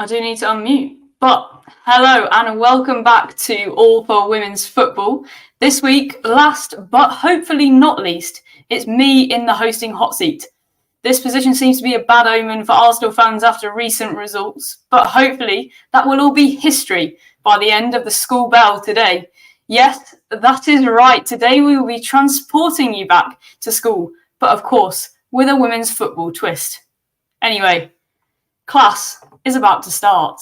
I do need to unmute. But hello and welcome back to All for Women's Football. This week, last but hopefully not least, it's me in the hosting hot seat. This position seems to be a bad omen for Arsenal fans after recent results, but hopefully that will all be history by the end of the school bell today. Yes, that is right. Today we will be transporting you back to school, but of course, with a women's football twist. Anyway, class is about to start.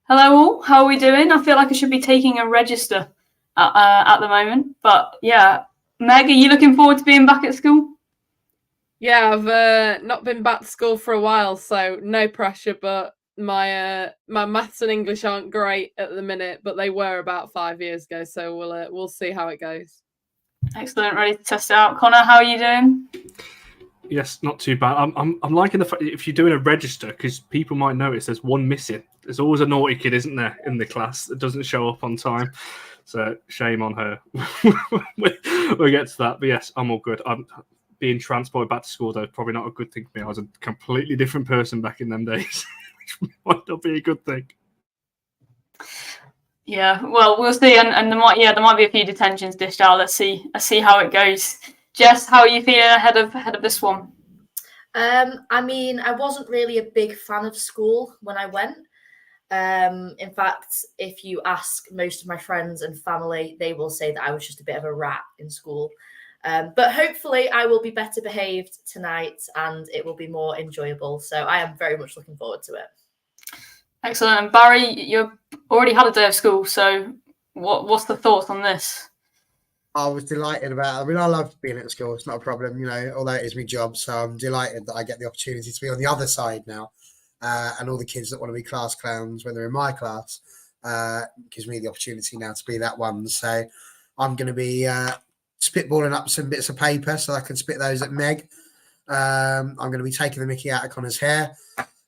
Hello all, how are we doing? I feel like I should be taking a register at the moment, but yeah. Meg, are you looking forward to being back at school? Yeah, I've not been back to school for a while, so no pressure, but my maths and English aren't great at the minute, but they were about 5 years ago, so we'll see how it goes. Excellent, ready to test it out. Connor, how are you doing? Yes, not too bad. I'm liking the fact if you're doing a register, because people might notice there's one missing. There's always a naughty kid, isn't there, in the class that doesn't show up on time. So shame on her. We'll get to that. But yes, I'm all good. I'm being transported back to school, though, probably not a good thing for me. I was a completely different person back in them days, which might not be a good thing. Yeah, well, we'll see, and there might be a few detentions dished out. Let's see how it goes. Jess, how are you feeling ahead of this one? I mean, I wasn't really a big fan of school when I went. In fact, if you ask most of my friends and family, they will say that I was just a bit of a rat in school. But hopefully I will be better behaved tonight and it will be more enjoyable. So I am very much looking forward to it. Excellent. And Barry, you've already had a day of school, so what's the thoughts on this? I was delighted about it. I mean, I love being at school. It's not a problem, although it is my job. So I'm delighted that I get the opportunity to be on the other side now. And all the kids that want to be class clowns when they're in my class gives me the opportunity now to be that one. So I'm going to be spitballing up some bits of paper so I can spit those at Meg. I'm going to be taking the mickey out of Connor's hair.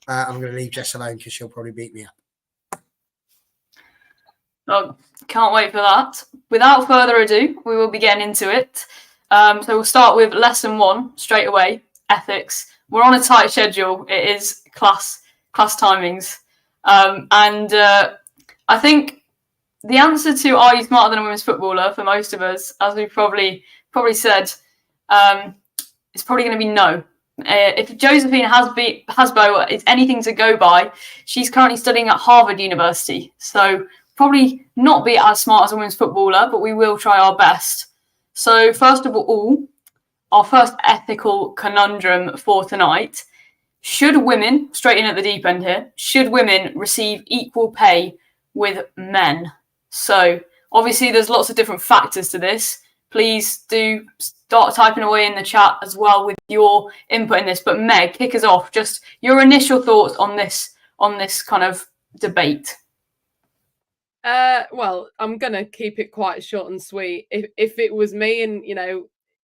I'm going to leave Jess alone because she'll probably beat me up. Oh, can't wait for that. Without further ado, we will be getting into it. So we'll start with lesson 1 straight away, ethics. We're on a tight schedule. It is class timings. And I think the answer to are you smarter than a women's footballer for most of us, as we've probably said, is probably going to be no. If Josephine Hasbo is anything to go by, she's currently studying at Harvard University. So probably not be as smart as a women's footballer, but we will try our best. So first of all, our first ethical conundrum for tonight. Should women, straight in at the deep end here, should women receive equal pay with men? So obviously there's lots of different factors to this. Please do start typing away in the chat as well with your input in this. But Meg, kick us off. Just your initial thoughts on this kind of debate. Well, I'm gonna keep it quite short and sweet. If it was me and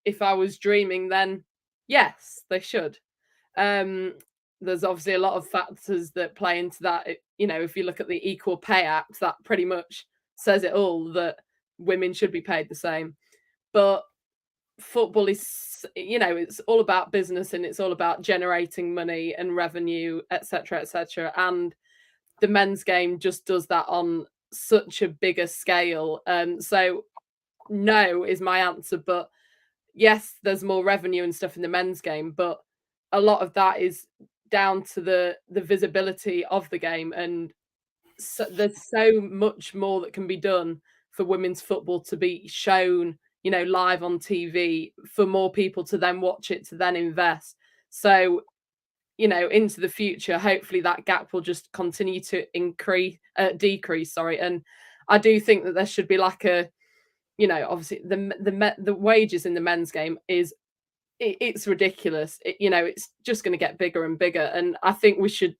if I was dreaming, then yes, they should. There's obviously a lot of factors that play into that. If you look at the Equal Pay Act, that pretty much says it all, that women should be paid the same. But football is, it's all about business and it's all about generating money and revenue, etc., etc. And the men's game just does that on such a bigger scale. So no is my answer, but yes, there's more revenue and stuff in the men's game, but a lot of that is down to the visibility of the game, and so there's so much more that can be done for women's football to be shown live on TV, for more people to then watch it, to then invest. So into the future, hopefully that gap will just continue to decrease, sorry. And I do think that there should be like a obviously the wages in the men's game it's ridiculous. It's just going to get bigger and bigger, and I think we should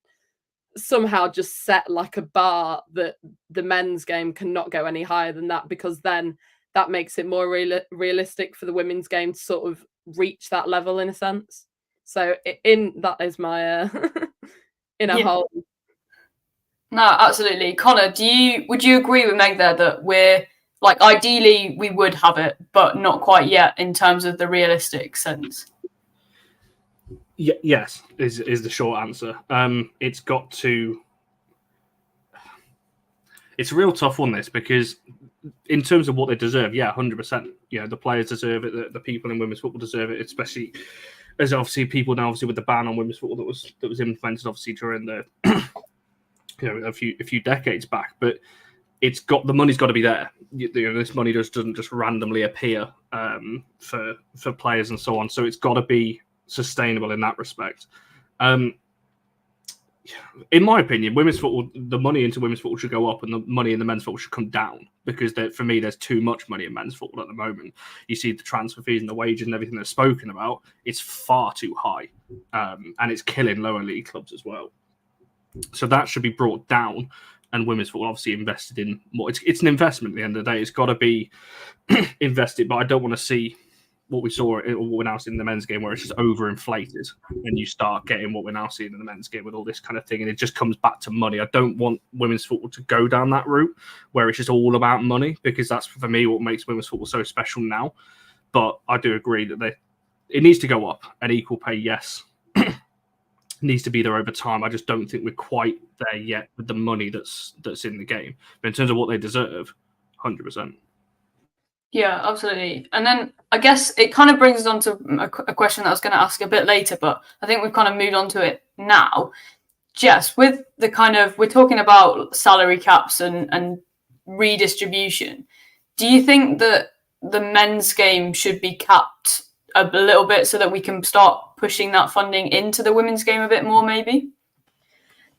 somehow just set like a bar that the men's game cannot go any higher than that, because then that makes it more realistic for the women's game to sort of reach that level in a sense. So that is my in a whole. No, absolutely. Connor, would you agree with Meg there that we're like ideally we would have it, but not quite yet in terms of the realistic sense? Yes, is the short answer. It's got to. It's a real tough one, this, because in terms of what they deserve, 100%. The players deserve it. The people in women's football deserve it, especially as obviously people now, obviously with the ban on women's football that was implemented, obviously during the a few decades back. But the money's got to be there. This money doesn't just randomly appear for players and so on. So it's got to be sustainable in that respect. In my opinion, women's football, the money into women's football should go up, and the money in the men's football should come down, because for me, there's too much money in men's football at the moment. You see the transfer fees and the wages and everything that's spoken about; it's far too high, and it's killing lower league clubs as well. So that should be brought down, and women's football obviously invested in more. It's an investment at the end of the day. It's got to be invested, but I don't want to see what we saw, what we're now seeing in the men's game, where it's just overinflated, and you start getting what we're now seeing in the men's game with all this kind of thing, and it just comes back to money. I don't want women's football to go down that route where it's just all about money, because that's, for me, what makes women's football so special now. But I do agree that it needs to go up, and equal pay, yes, needs to be there over time. I just don't think we're quite there yet with the money that's in the game. But in terms of what they deserve, 100%. Yeah, absolutely. And then I guess it kind of brings us on to a question that I was going to ask a bit later, but I think we've kind of moved on to it now. Jess, with the we're talking about salary caps and redistribution. Do you think that the men's game should be capped a little bit so that we can start pushing that funding into the women's game a bit more, maybe?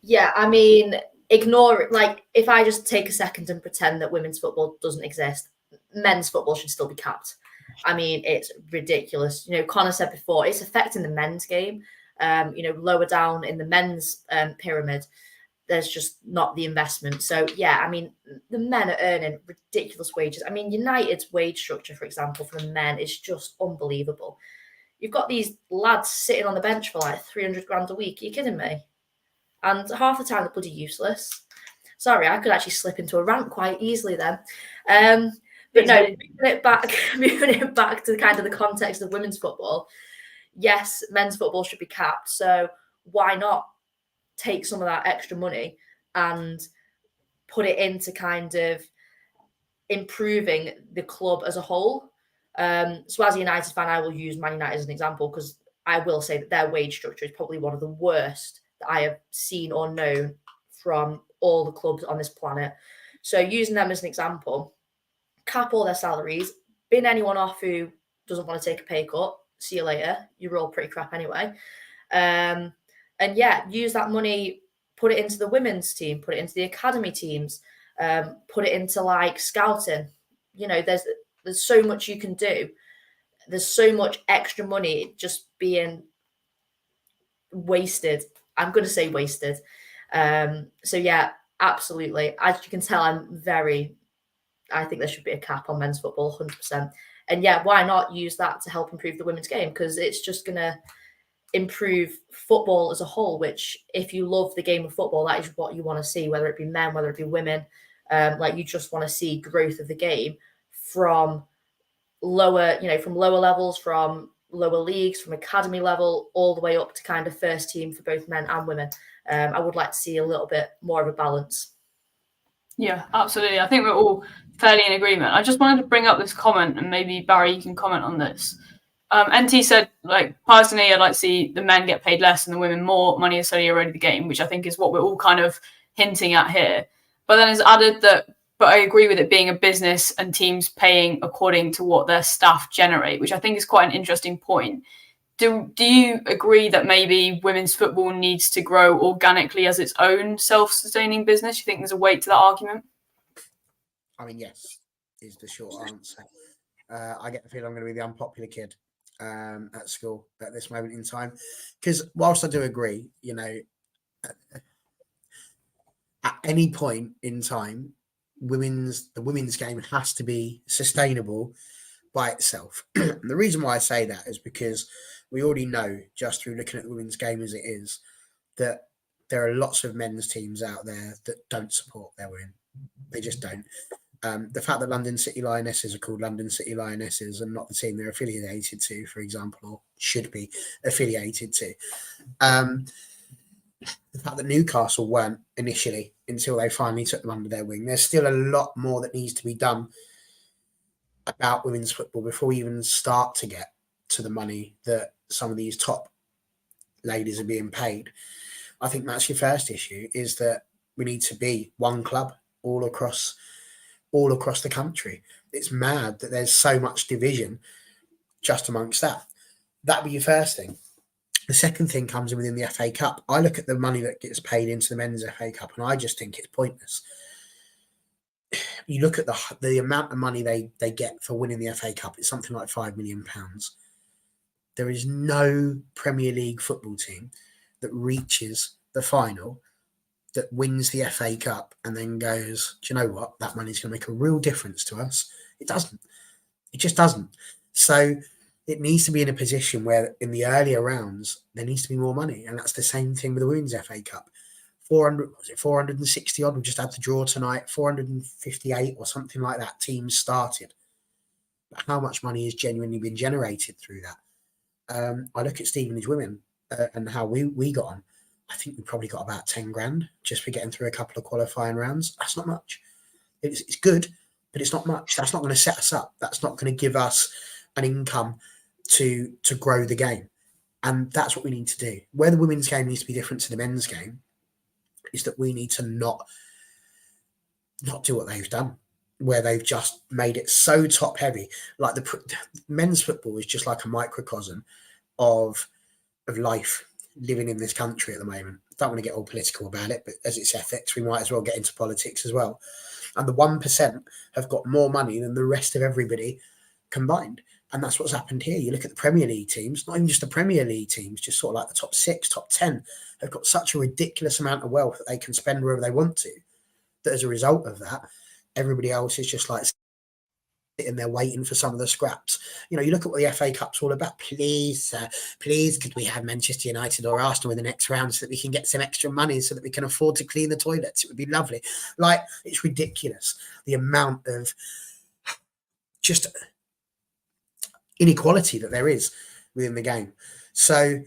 Yeah, I mean, ignore it. Like, if I just take a second and pretend that women's football doesn't exist, men's football should still be capped. I mean, it's ridiculous. Connor said before, it's affecting the men's game. Lower down in the men's pyramid, there's just not the investment. So, yeah, I mean, the men are earning ridiculous wages. I mean, United's wage structure, for example, for the men is just unbelievable. You've got these lads sitting on the bench for like 300 grand a week. Are you kidding me? And half the time they're bloody useless. Sorry, I could actually slip into a rant quite easily then. But no, moving it back to kind of the context of women's football. Yes, men's football should be capped. So why not take some of that extra money and put it into kind of improving the club as a whole? So as a United fan, I will use Man United as an example, because I will say that their wage structure is probably one of the worst that I have seen or known from all the clubs on this planet. So using them as an example, cap all their salaries, bin anyone off who doesn't want to take a pay cut. See you later. You're all pretty crap anyway. And yeah, use that money, put it into the women's team, put it into the academy teams, put it into like scouting. There's so much you can do. There's so much extra money just being wasted. I'm going to say wasted. So yeah, absolutely. As you can tell, I think there should be a cap on men's football, 100%. And yeah, why not use that to help improve the women's game? Because it's just going to improve football as a whole, which if you love the game of football, that is what you want to see, whether it be men, whether it be women. You just want to see growth of the game from lower levels, from lower leagues, from academy level, all the way up to kind of first team for both men and women. I would like to see a little bit more of a balance. Yeah, absolutely. I think we're all fairly in agreement. I just wanted to bring up this comment, and maybe Barry, you can comment on this. NT said, personally, I'd like to see the men get paid less and the women more. Money is solely already the game, which I think is what we're all kind of hinting at here. But then has added that, but I agree with it being a business and teams paying according to what their staff generate, which I think is quite an interesting point. Do you agree that maybe women's football needs to grow organically as its own self-sustaining business? You think there's a weight to that argument? I mean, yes, is the short answer. I get the feeling I'm going to be the unpopular kid at school at this moment in time. Because whilst I do agree, at any point in time, the women's game has to be sustainable by itself. The reason why I say that is because we already know, just through looking at the women's game as it is, that there are lots of men's teams out there that don't support their women. They just don't. The fact that London City Lionesses are called London City Lionesses and not the team they're affiliated to, for example, or should be affiliated to. The fact that Newcastle weren't initially until they finally took them under their wing. There's still a lot more that needs to be done about women's football before we even start to get to the money that some of these top ladies are being paid. I think that's your first issue, is that we need to be one club all across the country. It's mad that there's so much division just amongst that. That'd be your first thing. The second thing comes in within the FA Cup. I look at the money that gets paid into the men's FA Cup and I just think it's pointless. You look at the amount of money they get for winning the FA Cup, it's something like £5 million. There is no Premier League football team that reaches the final, that wins the FA Cup and then goes, do you know what? That money's going to make a real difference to us. It doesn't. It just doesn't. So it needs to be in a position where in the earlier rounds, there needs to be more money. And that's the same thing with the Women's FA Cup. 460 odd, we just had to draw tonight, 458 or something like that teams started. But how much money has genuinely been generated through that? I look at Stevenage Women and how we got on. I think we probably got about 10 grand just for getting through a couple of qualifying rounds. That's not much. It's good, but it's not much. That's not going to set us up. That's not going to give us an income to grow the game. And that's what we need to do. Where the women's game needs to be different to the men's game is that we need to not do what they've done, where they've just made it so top heavy. Like the men's football is just like a microcosm of life living in this country at the moment. I don't want to get all political about it, but as it's ethics, we might as well get into politics as well. And the 1% have got more money than the rest of everybody combined. And that's what's happened here. You look at the Premier League teams, not even just the Premier League teams, just sort of like the top 6, top 10, have got such a ridiculous amount of wealth that they can spend wherever they want to, that as a result of that, everybody else is just like sitting there waiting for some of the scraps. You know, you look at what the FA Cup's all about. Please, could we have Manchester United or Arsenal in the next round so that we can get some extra money so that we can afford to clean the toilets? It would be lovely. Like, it's ridiculous, the amount of just inequality that there is within the game. So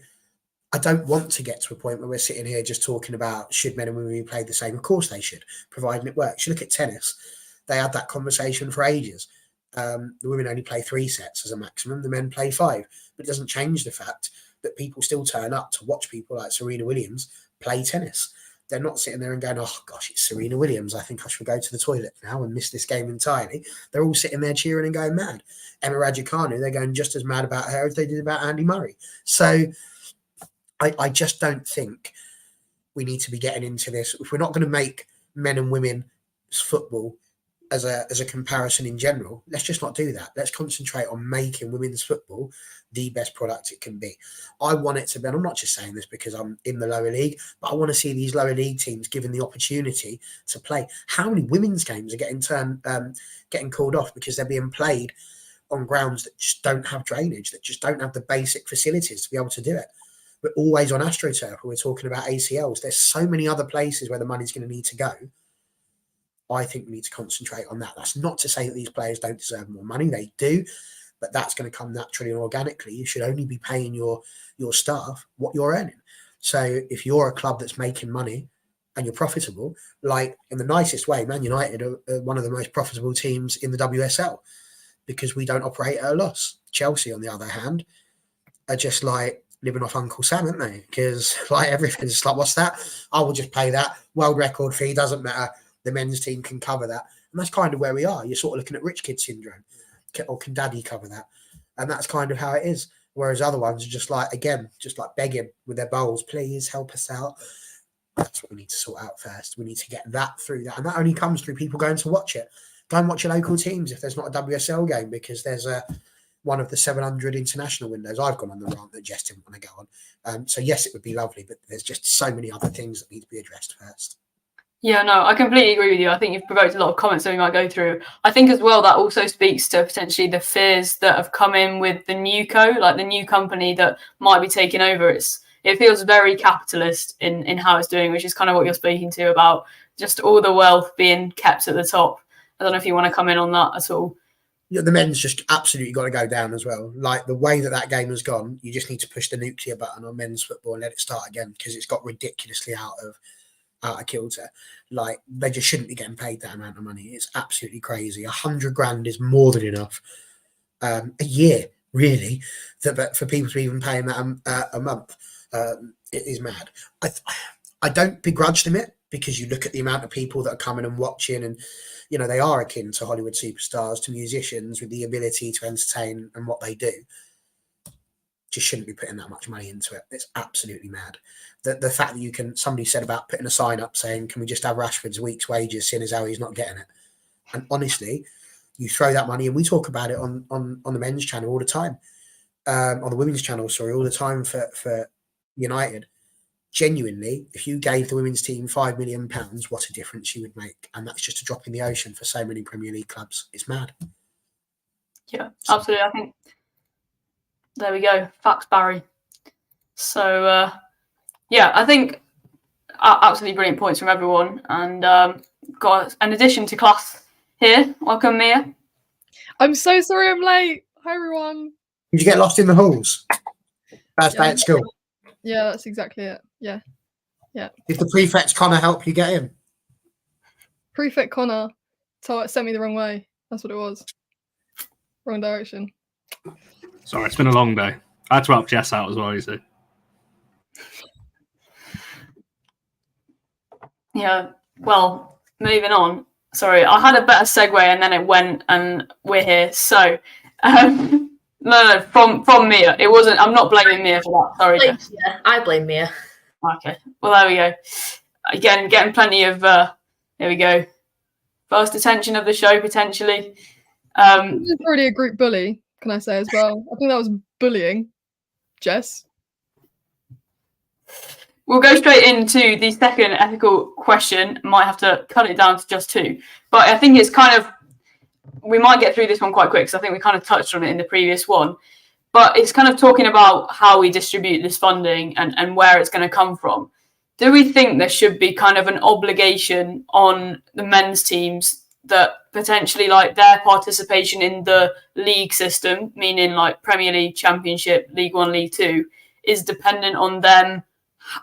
I don't want to get to a point where we're sitting here just talking about should men and women be played the same. Of course they should, providing it works. You look at tennis, they had that conversation for ages. The women only play 3 sets as a maximum, the men play 5. But it doesn't change the fact that people still turn up to watch people like Serena Williams play tennis. They're not sitting there and going, oh gosh, it's Serena Williams, I think I should go to the toilet now and miss this game entirely. They're all sitting there cheering and going mad. Emma Raducanu, they're going just as mad about her as they did about Andy Murray. So I just don't think we need to be getting into this. If we're not going to make men and women's football as a comparison in general, let's just not do that. Let's concentrate on making women's football the best product it can be. I want it to be, and I'm not just saying this because I'm in the lower league, but I want to see these lower league teams given the opportunity to play. How many women's games are getting called off because they're being played on grounds that just don't have drainage, that just don't have the basic facilities to be able to do it? We're always on AstroTurf when we're talking about ACLs. There's so many other places where the money's going to need to go. I think we need to concentrate on that. That's not to say that these players don't deserve more money. They do, but that's going to come naturally and organically. You should only be paying your staff what you're earning. So if you're a club that's making money and you're profitable, like in the nicest way, Man United are one of the most profitable teams in the WSL because we don't operate at a loss. Chelsea, on the other hand, are just like living off Uncle Sam, aren't they? Because like everything's just like, what's that? I will just pay that. World record fee, doesn't matter. The men's team can cover that. And that's kind of where we are. You're sort of looking at rich kid syndrome. Or can daddy cover that? And that's kind of how it is. Whereas other ones are just like, again, just like begging with their bowls, please help us out. That's what we need to sort out first. We need to get that through that. And that only comes through people going to watch it. Go and watch your local teams if there's not a WSL game, because there's one of the 700 international windows. I've gone on the rant that Jess didn't want to go on. So yes, it would be lovely, but there's just so many other things that need to be addressed first. Yeah, no, I completely agree with you. I think you've provoked a lot of comments that we might go through. I think as well that also speaks to potentially the fears that have come in with the new like the new company that might be taking over. It's it feels very capitalist in how it's doing, which is kind of what you're speaking to about just all the wealth being kept at the top. I don't know if you want to come in on that at all. Yeah, the men's just absolutely got to go down as well. Like the way that game has gone, you just need to push the nuclear button on men's football and let it start again, because it's got ridiculously out of kilter. Like they just shouldn't be getting paid that amount of money. It's absolutely crazy. 100 grand is more than enough a year, really, but for people to even pay that a month, it is mad. I don't begrudge them it, because you look at the amount of people that are coming and watching, and you know, they are akin to Hollywood superstars, to musicians with the ability to entertain and what they do. Just shouldn't be putting that much money into it. It's absolutely mad. The fact that somebody said about putting a sign up saying, can we just have Rashford's week's wages, seeing as how he's not getting it? And honestly, you throw that money, and we talk about it on the men's channel all the time, on the women's channel, sorry, all the time for United. Genuinely, if you gave the women's team £5 million, what a difference you would make. And that's just a drop in the ocean for so many Premier League clubs. It's mad. Yeah, absolutely. I think there we go. Facts, Barry. So, yeah, I think absolutely brilliant points from everyone. And got an addition to class here. Welcome, Mia. I'm so sorry I'm late. Hi, everyone. Did you get lost in the halls? First day at school. Yeah, that's exactly it. Yeah. Did the prefect Connor help you get in? Prefect Connor sent me the wrong way. That's what it was. Wrong direction. Sorry, it's been a long day. I had to help Jess out as well, you see. Yeah, well, moving on. Sorry, I had a better segue and then it went and we're here. So, no, from Mia. It wasn't. I'm not blaming Mia for that. Sorry, Jess. I blame Mia. Okay. Well, there we go. Again, getting plenty of. There we go. First attention of the show potentially. This is already a group bully, can I say as well? I think that was bullying, Jess. We'll go straight into the second ethical question. Might have to cut it down to just two, but I think it's kind of. We might get through this one quite quick because I think we kind of touched on it in the previous one. But it's kind of talking about how we distribute this funding and where it's going to come from. Do we think there should be kind of an obligation on the men's teams that potentially like their participation in the league system, meaning like Premier League, Championship, League One, League Two, is dependent on them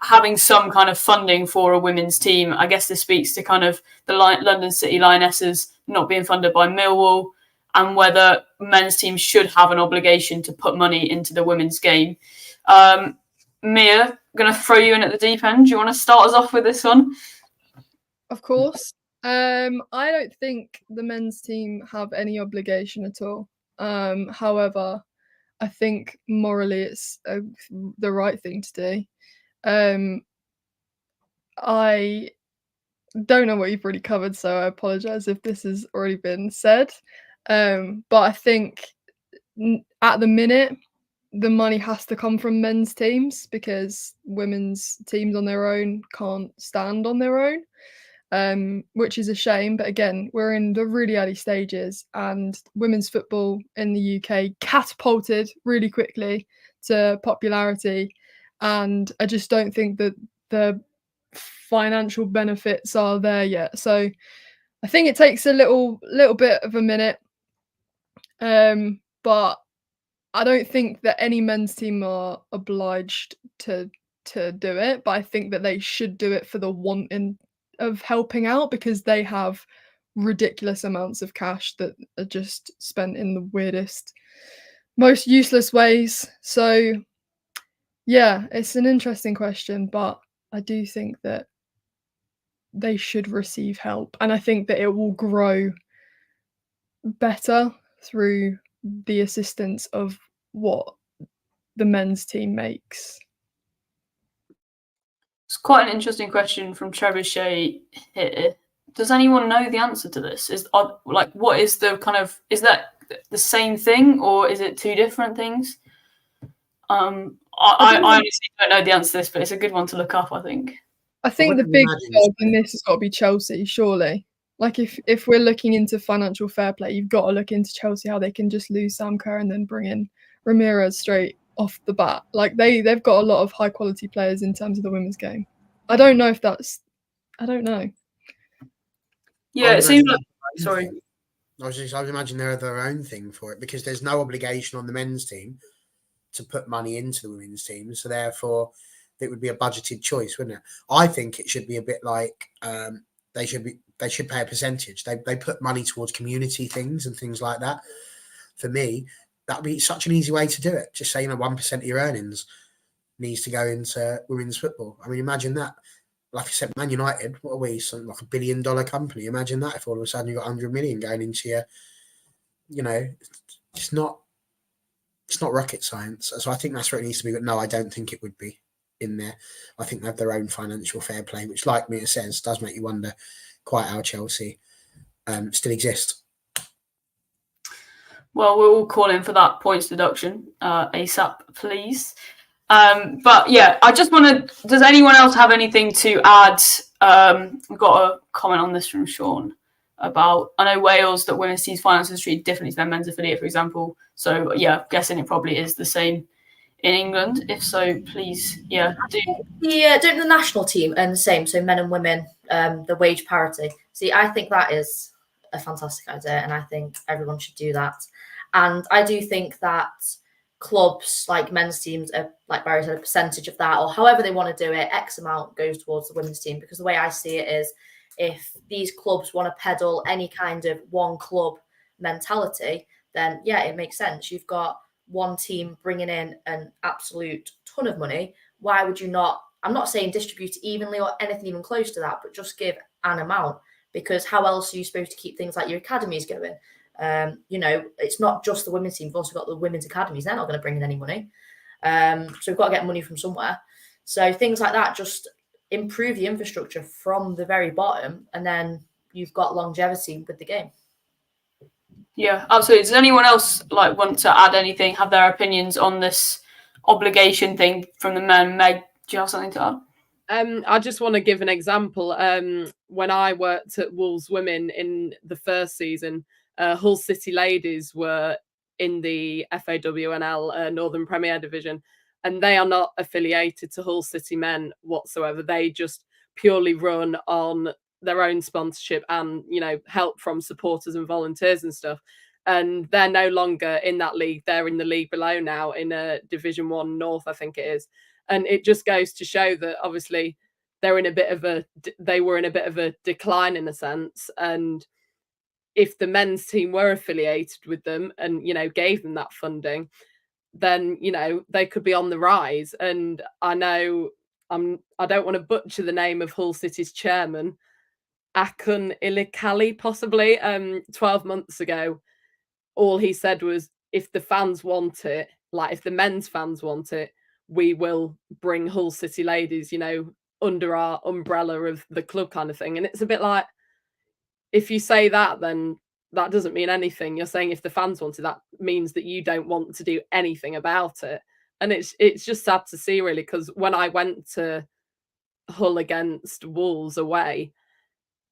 having some kind of funding for a women's team? I guess this speaks to kind of the London City Lionesses not being funded by Millwall, and whether men's teams should have an obligation to put money into the women's game. Mia, I'm going to throw you in at the deep end. Do you want to start us off with this one? Of course. I don't think the men's team have any obligation at all. However, I think morally it's the right thing to do. I don't know what you've already covered, so I apologise if this has already been said. But I think at the minute, the money has to come from men's teams because women's teams on their own can't stand on their own, which is a shame. But again, we're in the really early stages, and women's football in the UK catapulted really quickly to popularity. And I just don't think that the financial benefits are there yet. So I think it takes a little bit of a minute. But I don't think that any men's team are obliged to do it, but I think that they should do it for the wanting of helping out, because they have ridiculous amounts of cash that are just spent in the weirdest, most useless ways. So yeah, it's an interesting question, but I do think that they should receive help, and I think that it will grow better through the assistance of what the men's team makes. It's quite an interesting question from Trebuchet here. Does anyone know the answer to this? What is the kind of, is that the same thing or is it two different things? I honestly don't know the answer to this, but it's a good one to look up, I think. I think the big dog in this has got to be Chelsea, surely. Like if we're looking into financial fair play, you've got to look into Chelsea, how they can just lose Sam Kerr and then bring in Ramirez straight off the bat. Like they've got a lot of high quality players in terms of the women's game. I don't know if that's. I don't know. Yeah, it seems like. Sorry. I would imagine they're their own thing for it because there's no obligation on the men's team to put money into the women's team. So therefore, it would be a budgeted choice, wouldn't it? I think it should be a bit like they should pay a percentage. They put money towards community things and things like that. For me, that'd be such an easy way to do it. Just say 1% of your earnings needs to go into women's football. I mean, imagine that. Like I said, Man United, what are we? Something like $1 billion company. Imagine that if all of a sudden you got 100 million going into your, it's not rocket science. So I think that's where it needs to be. But no, I don't think it would be in there. I think they have their own financial fair play, which, like Mia says, does make you wonder quite how Chelsea still exist. Well, we're all calling for that points deduction ASAP, please. But yeah, I just want to. Does anyone else have anything to add? We've got a comment on this from Sean about. I know Wales that women's teams' finances treated differently to their men's affiliate, for example. So yeah, guessing it probably is the same in England. If so, please, do. Don't the national team and the same? So men and women, the wage parity. See, I think that is a fantastic idea, and I think everyone should do that. And I do think that clubs like men's teams are, like Barry said, a percentage of that, or however they want to do it, X amount goes towards the women's team. Because the way I see it is, if these clubs want to peddle any kind of one club mentality, then yeah, it makes sense. You've got one team bringing in an absolute ton of money. Why would you not? I'm not saying distribute it evenly or anything even close to that, but just give an amount. Because how else are you supposed to keep things like your academies going? It's not just the women's team. You've also got the women's academies. They're not going to bring in any money. So we've got to get money from somewhere. So things like that just improve the infrastructure from the very bottom, and then you've got longevity with the game. Yeah, absolutely. Does anyone else want to add anything, have their opinions on this obligation thing from the men? Meg, do you have something to add? I just want to give an example. When I worked at Wolves Women in the first season, Hull City Ladies were in the FAWNL Northern Premier Division, and they are not affiliated to Hull City Men whatsoever. They just purely run on their own sponsorship and, help from supporters and volunteers and stuff. And they're no longer in that league. They're in the league below now in Division 1 North, I think it is. And it just goes to show that obviously they were in a bit of a decline in a sense. And if the men's team were affiliated with them and, gave them that funding, then, they could be on the rise. And I know I don't want to butcher the name of Hull City's chairman, Akun Ilikali, possibly 12 months ago. All he said was, if the fans want it, if the men's fans want it, we will bring Hull City Ladies, under our umbrella of the club kind of thing. And it's a bit like, if you say that, then that doesn't mean anything. You're saying if the fans want it, that means that you don't want to do anything about it. And it's just sad to see, really, because when I went to Hull against Wolves away,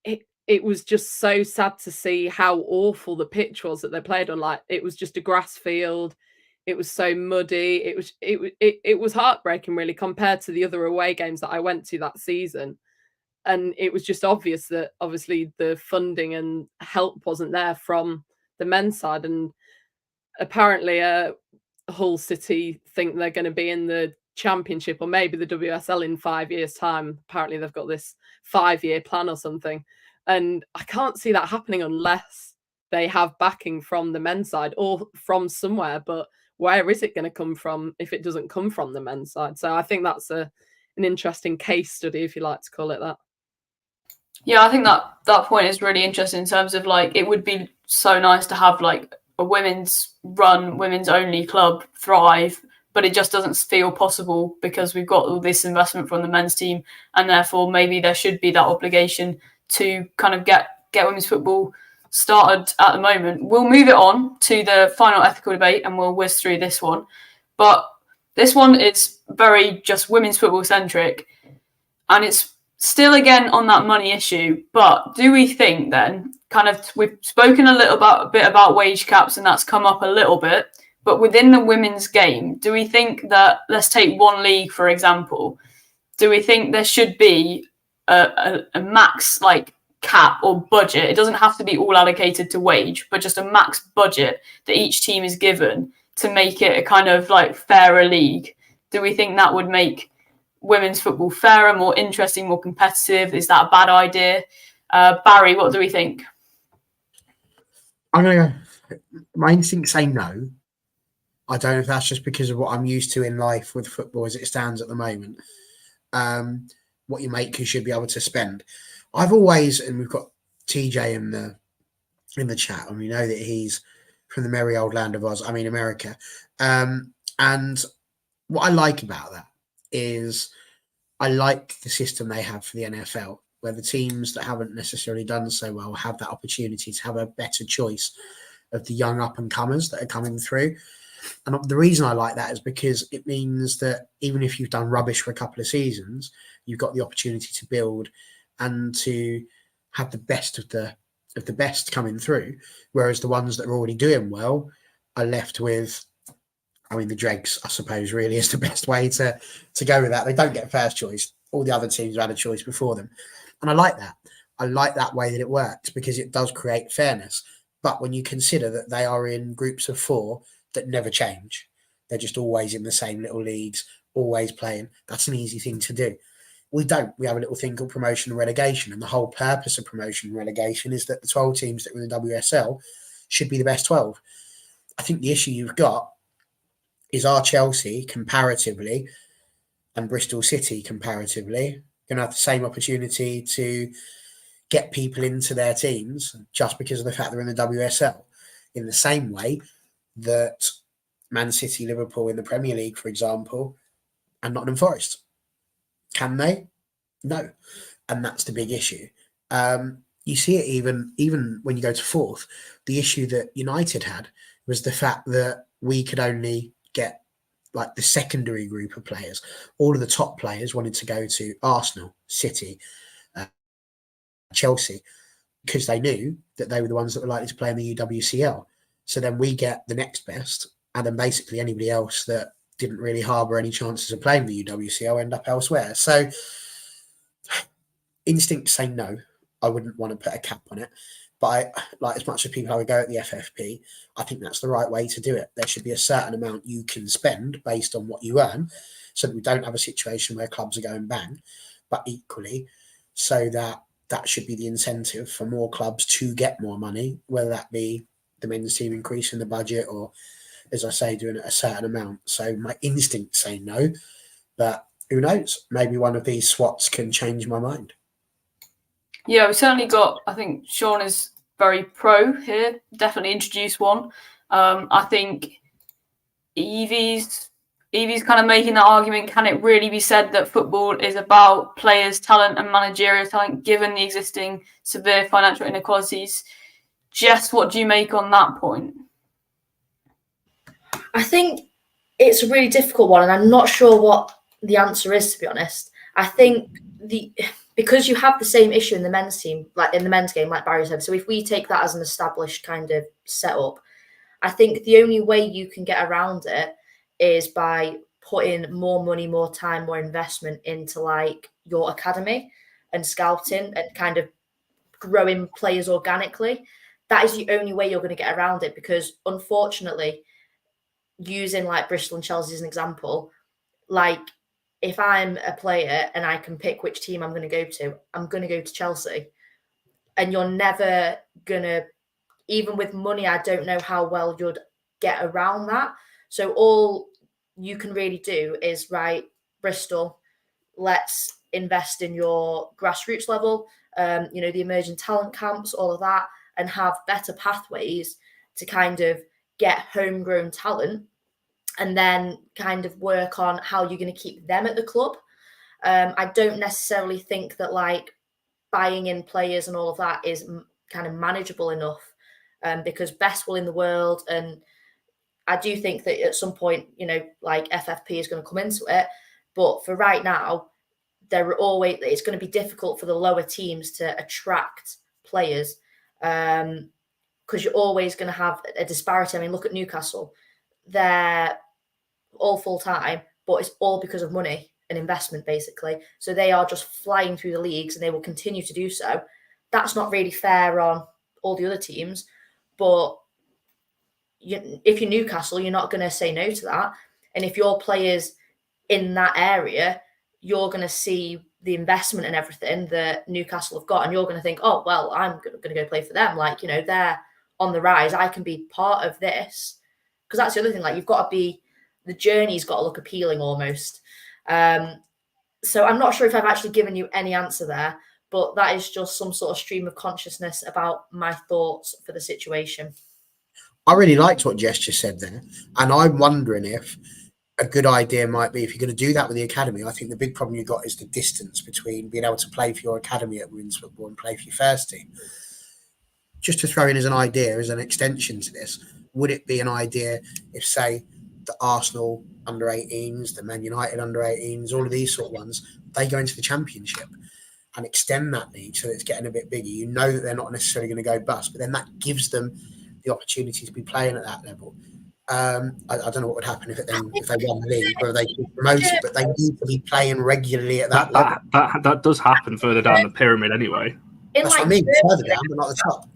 it was just so sad to see how awful the pitch was that they played on. It was just a grass field. It was so muddy. It was heartbreaking, really, compared to the other away games that I went to that season. And it was just obvious that obviously the funding and help wasn't there from the men's side. And apparently Hull City think they're going to be in the Championship or maybe the WSL in 5 years' time. Apparently they've got this 5-year plan or something. And I can't see that happening unless they have backing from the men's side or from somewhere. But where is it going to come from if it doesn't come from the men's side? So I think that's an interesting case study, if you like to call it that. Yeah, I think that point is really interesting in terms of it would be so nice to have a women's only club thrive, but it just doesn't feel possible because we've got all this investment from the men's team, and therefore maybe there should be that obligation to kind of get women's football started at the moment. We'll move it on to the final ethical debate and we'll whiz through this one. But this one is very just women's football centric, and it's still again on that money issue. But do we think then, we've spoken a bit about wage caps and that's come up a little bit, But within the women's game, do we think that, let's take one league, for example, do we think there should be a max like cap or budget? It doesn't have to be all allocated to wage, but just a max budget that each team is given to make it a kind of like fairer league. Do we think that would make women's football fairer, more interesting, more competitive? Is that a bad idea? Barry, what do we think? I'm going to go, my instincts say no. I don't know if that's just because of what I'm used to in life with football as it stands at the moment. What you make, you should be able to spend. I've always, and we've got TJ in the chat, and we know that he's from the merry old land of Oz, I mean America. And what I like about that is I like the system they have for the NFL, where the teams that haven't necessarily done so well have that opportunity to have a better choice of the young up-and-comers that are coming through. And the reason I like that is because it means that even if you've done rubbish for a couple of seasons, you've got the opportunity to build and to have the best of the best coming through. Whereas the ones that are already doing well are left with, I mean, the dregs, I suppose, really is the best way to go with that. They don't get first choice. All the other teams have had a choice before them. And I like that. I like that way that it works because it does create fairness. But when you consider that they are in groups of 4 that never change, they're just always in the same little leagues, always playing, that's an easy thing to do. We don't. We have a little thing called promotion and relegation. And the whole purpose of promotion and relegation is that the 12 teams that were in the WSL should be the best 12. I think the issue you've got is our Chelsea comparatively and Bristol City comparatively going to have the same opportunity to get people into their teams just because of the fact they're in the WSL. In the same way that Man City, Liverpool in the Premier League, for example, and Nottingham Forest. Can they? No. And that's the big issue. You see it even when you go to 4th. The issue that United had was the fact that we could only get like the secondary group of players. All of the top players wanted to go to Arsenal, City, Chelsea, because they knew that they were the ones that were likely to play in the UWCL. So then we get the next best, and then basically anybody else that didn't really harbour any chances of playing the UWCL end up elsewhere. So instincts say no. I wouldn't want to put a cap on it. But as much as people have a go at the FFP, I think that's the right way to do it. There should be a certain amount you can spend based on what you earn, so that we don't have a situation where clubs are going bang. But equally, so that should be the incentive for more clubs to get more money, whether that be the men's team increasing the budget or, as I say, doing it a certain amount. So my instincts say no, but who knows? Maybe one of these SWATs can change my mind. Yeah, we certainly got, I think Sean is very pro here, definitely introduce one. I think Evie's kind of making that argument. Can it really be said that football is about players' talent and managerial talent, given the existing severe financial inequalities? Jess, what do you make on that point? I think it's a really difficult one, and I'm not sure what the answer is, to be honest. I think because you have the same issue in the men's team, like in the men's game, like Barry said. So if we take that as an established kind of setup, I think the only way you can get around it is by putting more money, more time, more investment into like your academy and scouting and kind of growing players organically. That is the only way you're going to get around it, because unfortunately, using like Bristol and Chelsea as an example, like if I'm a player and I can pick which team I'm going to go to, I'm going to go to Chelsea. And you're never going to, even with money, I don't know how well you'd get around that. So all you can really do is, right, Bristol, let's invest in your grassroots level, the emerging talent camps, all of that, and have better pathways to kind of get homegrown talent, and then kind of work on how you're going to keep them at the club. I don't necessarily think that like buying in players and all of that is kind of manageable enough, because best will in the world. And I do think that at some point, like FFP is going to come into it. But for right now, it's going to be difficult for the lower teams to attract players, because you're always going to have a disparity. I mean, look at Newcastle. they're all full time, but it's all because of money and investment, basically. So they are just flying through the leagues, and they will continue to do so. That's not really fair on all the other teams, but if you're Newcastle, you're not going to say no to that. And if your players in that area, you're going to see the investment and everything that Newcastle have got, and you're going to think, oh, well, I'm going to go play for them. Like, they're on the rise. I can be part of this. Because that's the other thing. Like, you've got to be, the journey's got to look appealing almost. So I'm not sure if I've actually given you any answer there, but that is just some sort of stream of consciousness about my thoughts for the situation. I really liked what Jess just said there. And I'm wondering if a good idea might be, if you're going to do that with the academy, I think the big problem you've got is the distance between being able to play for your academy at women's football and play for your first team. Just to throw in as an idea, as an extension to this, would it be an idea if, say, the Arsenal under-18s, the Man United under-18s, all of these sort of ones, they go into the Championship and extend that league so that it's getting a bit bigger? You know that they're not necessarily going to go bust, but then that gives them the opportunity to be playing at that level. I don't know what would happen if they won the league, whether they get promoted, but they need to be playing regularly at that level. That does happen further down the pyramid anyway. That's what I mean, further down, but not the top.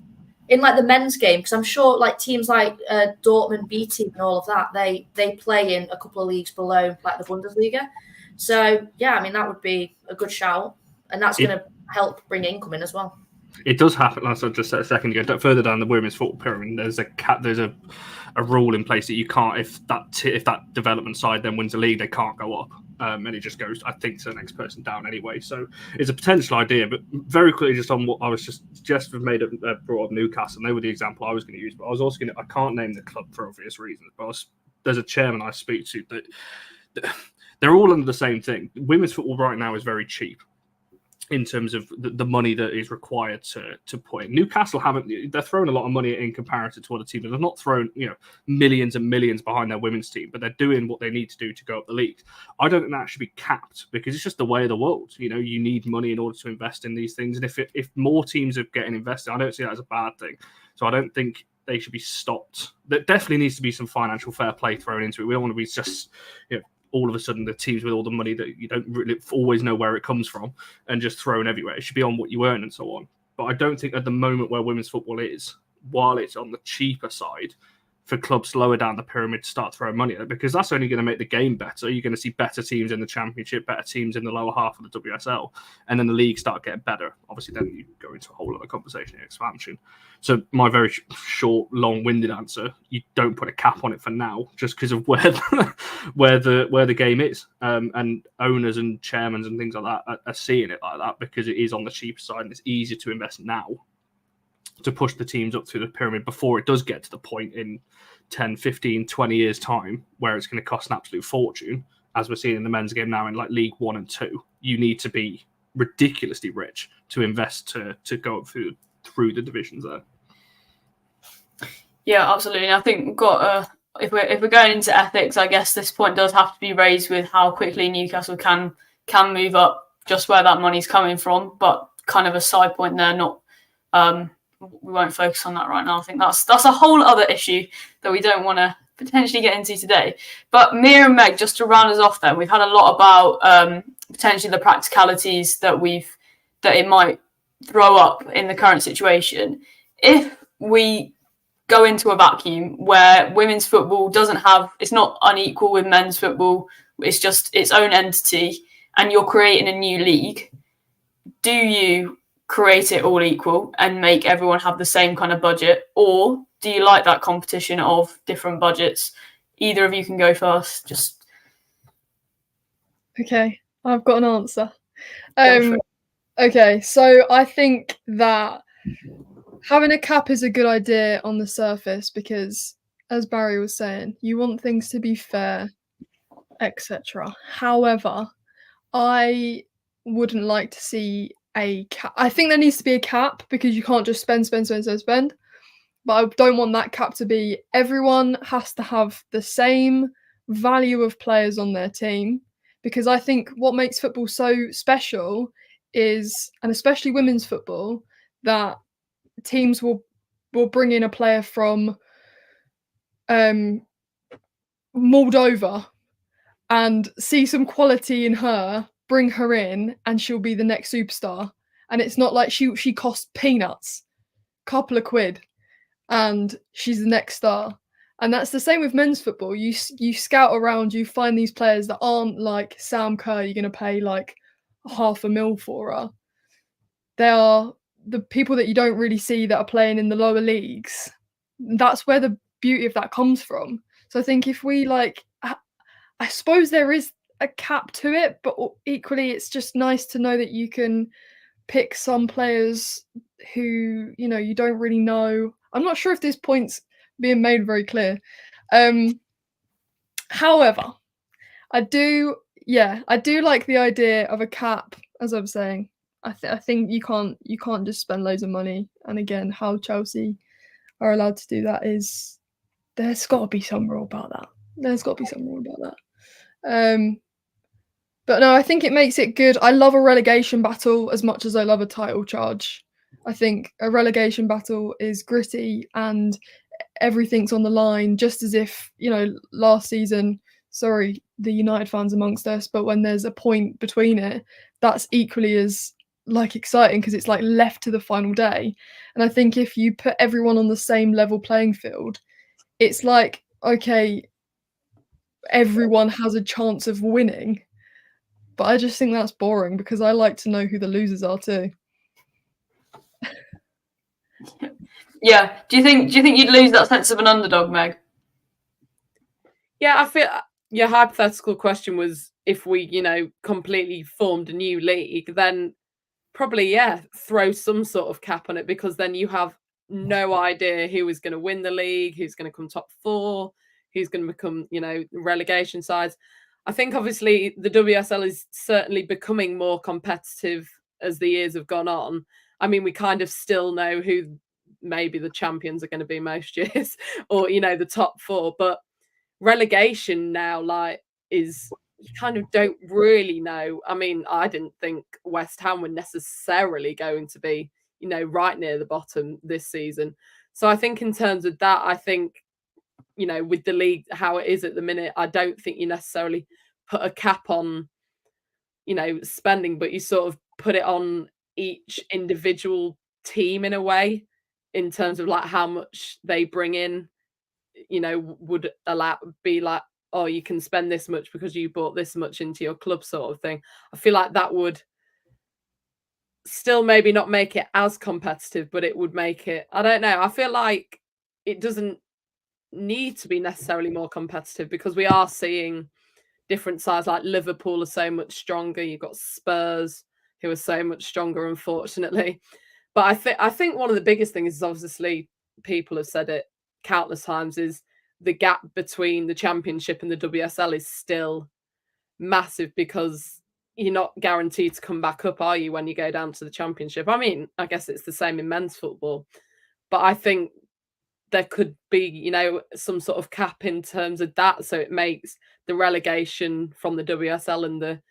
In like the men's game, because I'm sure like teams like Dortmund, B team, and all of that, they play in a couple of leagues below like the Bundesliga. So yeah, I mean that would be a good shout, and that's going to help bring income in as well. It does happen. As I just said a second ago, further down the women's football pyramid, there's a rule in place that you can't, if that development side then wins the league, they can't go up, and it just goes, I think, to the next person down anyway. So it's a potential idea. But very quickly, just on what I was just made up, brought up Newcastle, and they were the example I was going to use. But I was also I can't name the club for obvious reasons, but there's a chairman I speak to that they're all under the same thing. Women's football right now is very cheap in terms of the money that is required to put in. Newcastle they're throwing a lot of money in comparison to other teams. They've not thrown millions and millions behind their women's team, but they're doing what they need to do to go up the league. I don't think that should be capped, because it's just the way of the world. You need money in order to invest in these things. And if more teams are getting invested, I don't see that as a bad thing. So I don't think they should be stopped. There definitely needs to be some financial fair play thrown into it. We don't want to be just, all of a sudden the teams with all the money that you don't really always know where it comes from and just thrown everywhere. It should be on what you earn and so on. But I don't think at the moment where women's football is, while it's on the cheaper side, for clubs lower down the pyramid to start throwing money at it, because that's only going to make the game better. You're going to see better teams in the Championship, better teams in the lower half of the WSL, and then the league start getting better. Obviously, then you go into a whole other conversation in expansion. So my very short, long-winded answer: you don't put a cap on it for now, just because of where the game is, and owners and chairmen and things like that are seeing it like that, because it is on the cheaper side and it's easier to invest now to push the teams up through the pyramid before it does get to the point in 10, 15, 20 years' time where it's going to cost an absolute fortune, as we're seeing in the men's game now in like League 1 and 2. You need to be ridiculously rich to invest to go up through the divisions there. Yeah, absolutely. I think we've got if we're going into ethics, I guess this point does have to be raised with how quickly Newcastle can move up, just where that money's coming from. But kind of a side point there, not we won't focus on that right now. I think that's a whole other issue that we don't want to potentially get into today. But Mia and Meg, just to round us off then, we've had a lot about potentially the practicalities that it might throw up in the current situation. If we go into a vacuum where women's football it's not unequal with men's football, it's just its own entity, and you're creating a new league, do you create it all equal and make everyone have the same kind of budget, or do you like that competition of different budgets? Either of you can go first. Okay, I've got an answer. Okay, so I think that having a cap is a good idea on the surface because, as Barry was saying, you want things to be fair, etc. However, I wouldn't like to see a cap. I think there needs to be a cap because you can't just spend. But I don't want that cap to be everyone has to have the same value of players on their team, because I think what makes football so special is, and especially women's football, that teams will bring in a player from Moldova and see some quality in her, bring her in, and she'll be the next superstar. And it's not like she costs peanuts, couple of quid, and she's the next star. And that's the same with men's football. You scout around, you find these players that aren't like Sam Kerr. You're going to pay like $500,000 for her. They are the people that you don't really see that are playing in the lower leagues. That's where the beauty of that comes from. So I think if we like, I suppose there is a cap to it, but equally it's just nice to know that you can pick some players who, you know, you don't really know. I'm not sure if this point's being made very clear. However, I do like the idea of a cap, as I'm saying. I think you can't just spend loads of money. And again, how Chelsea are allowed to do that is there's got to be some rule about that. But no, I think it makes it good. I love a relegation battle as much as I love a title charge. I think a relegation battle is gritty and everything's on the line, just as if, you know, last season, sorry, the United fans amongst us, but when there's a point between it, that's equally as like exciting because it's like left to the final day. And I think if you put everyone on the same level playing field, it's like, okay, everyone has a chance of winning. But I just think that's boring because I like to know who the losers are too. Yeah. Do you think you'd lose that sense of an underdog, Meg? Yeah, I feel your hypothetical question was if we, you know, completely formed a new league, then probably, yeah, throw some sort of cap on it because then you have no idea who is going to win the league, who's going to come top 4, who's going to become, you know, relegation sides. I think obviously the WSL is certainly becoming more competitive as the years have gone on. I mean, we kind of still know who maybe the champions are going to be most years or, you know, the top 4, but relegation now like is you kind of don't really know. I mean, I didn't think West Ham were necessarily going to be, you know, right near the bottom this season. So I think in terms of that, I think, you know, with the league how it is at the minute, I don't think you necessarily put a cap on, you know, spending, but you sort of put it on each individual team in a way in terms of like how much they bring in, you know, would be like, oh, you can spend this much because you bought this much into your club sort of thing. I feel like that would still maybe not make it as competitive, but it would make it, I don't know. I feel like it doesn't need to be necessarily more competitive because we are seeing different sides, like Liverpool are so much stronger. You've got Spurs who are so much stronger, unfortunately. But I think one of the biggest things is obviously people have said it countless times is the gap between the Championship and the WSL is still massive because you're not guaranteed to come back up, are you, when you go down to the Championship? I mean, I guess it's the same in men's football, but I think there could be, you know, some sort of cap in terms of that, so it makes the relegation from the WSL and the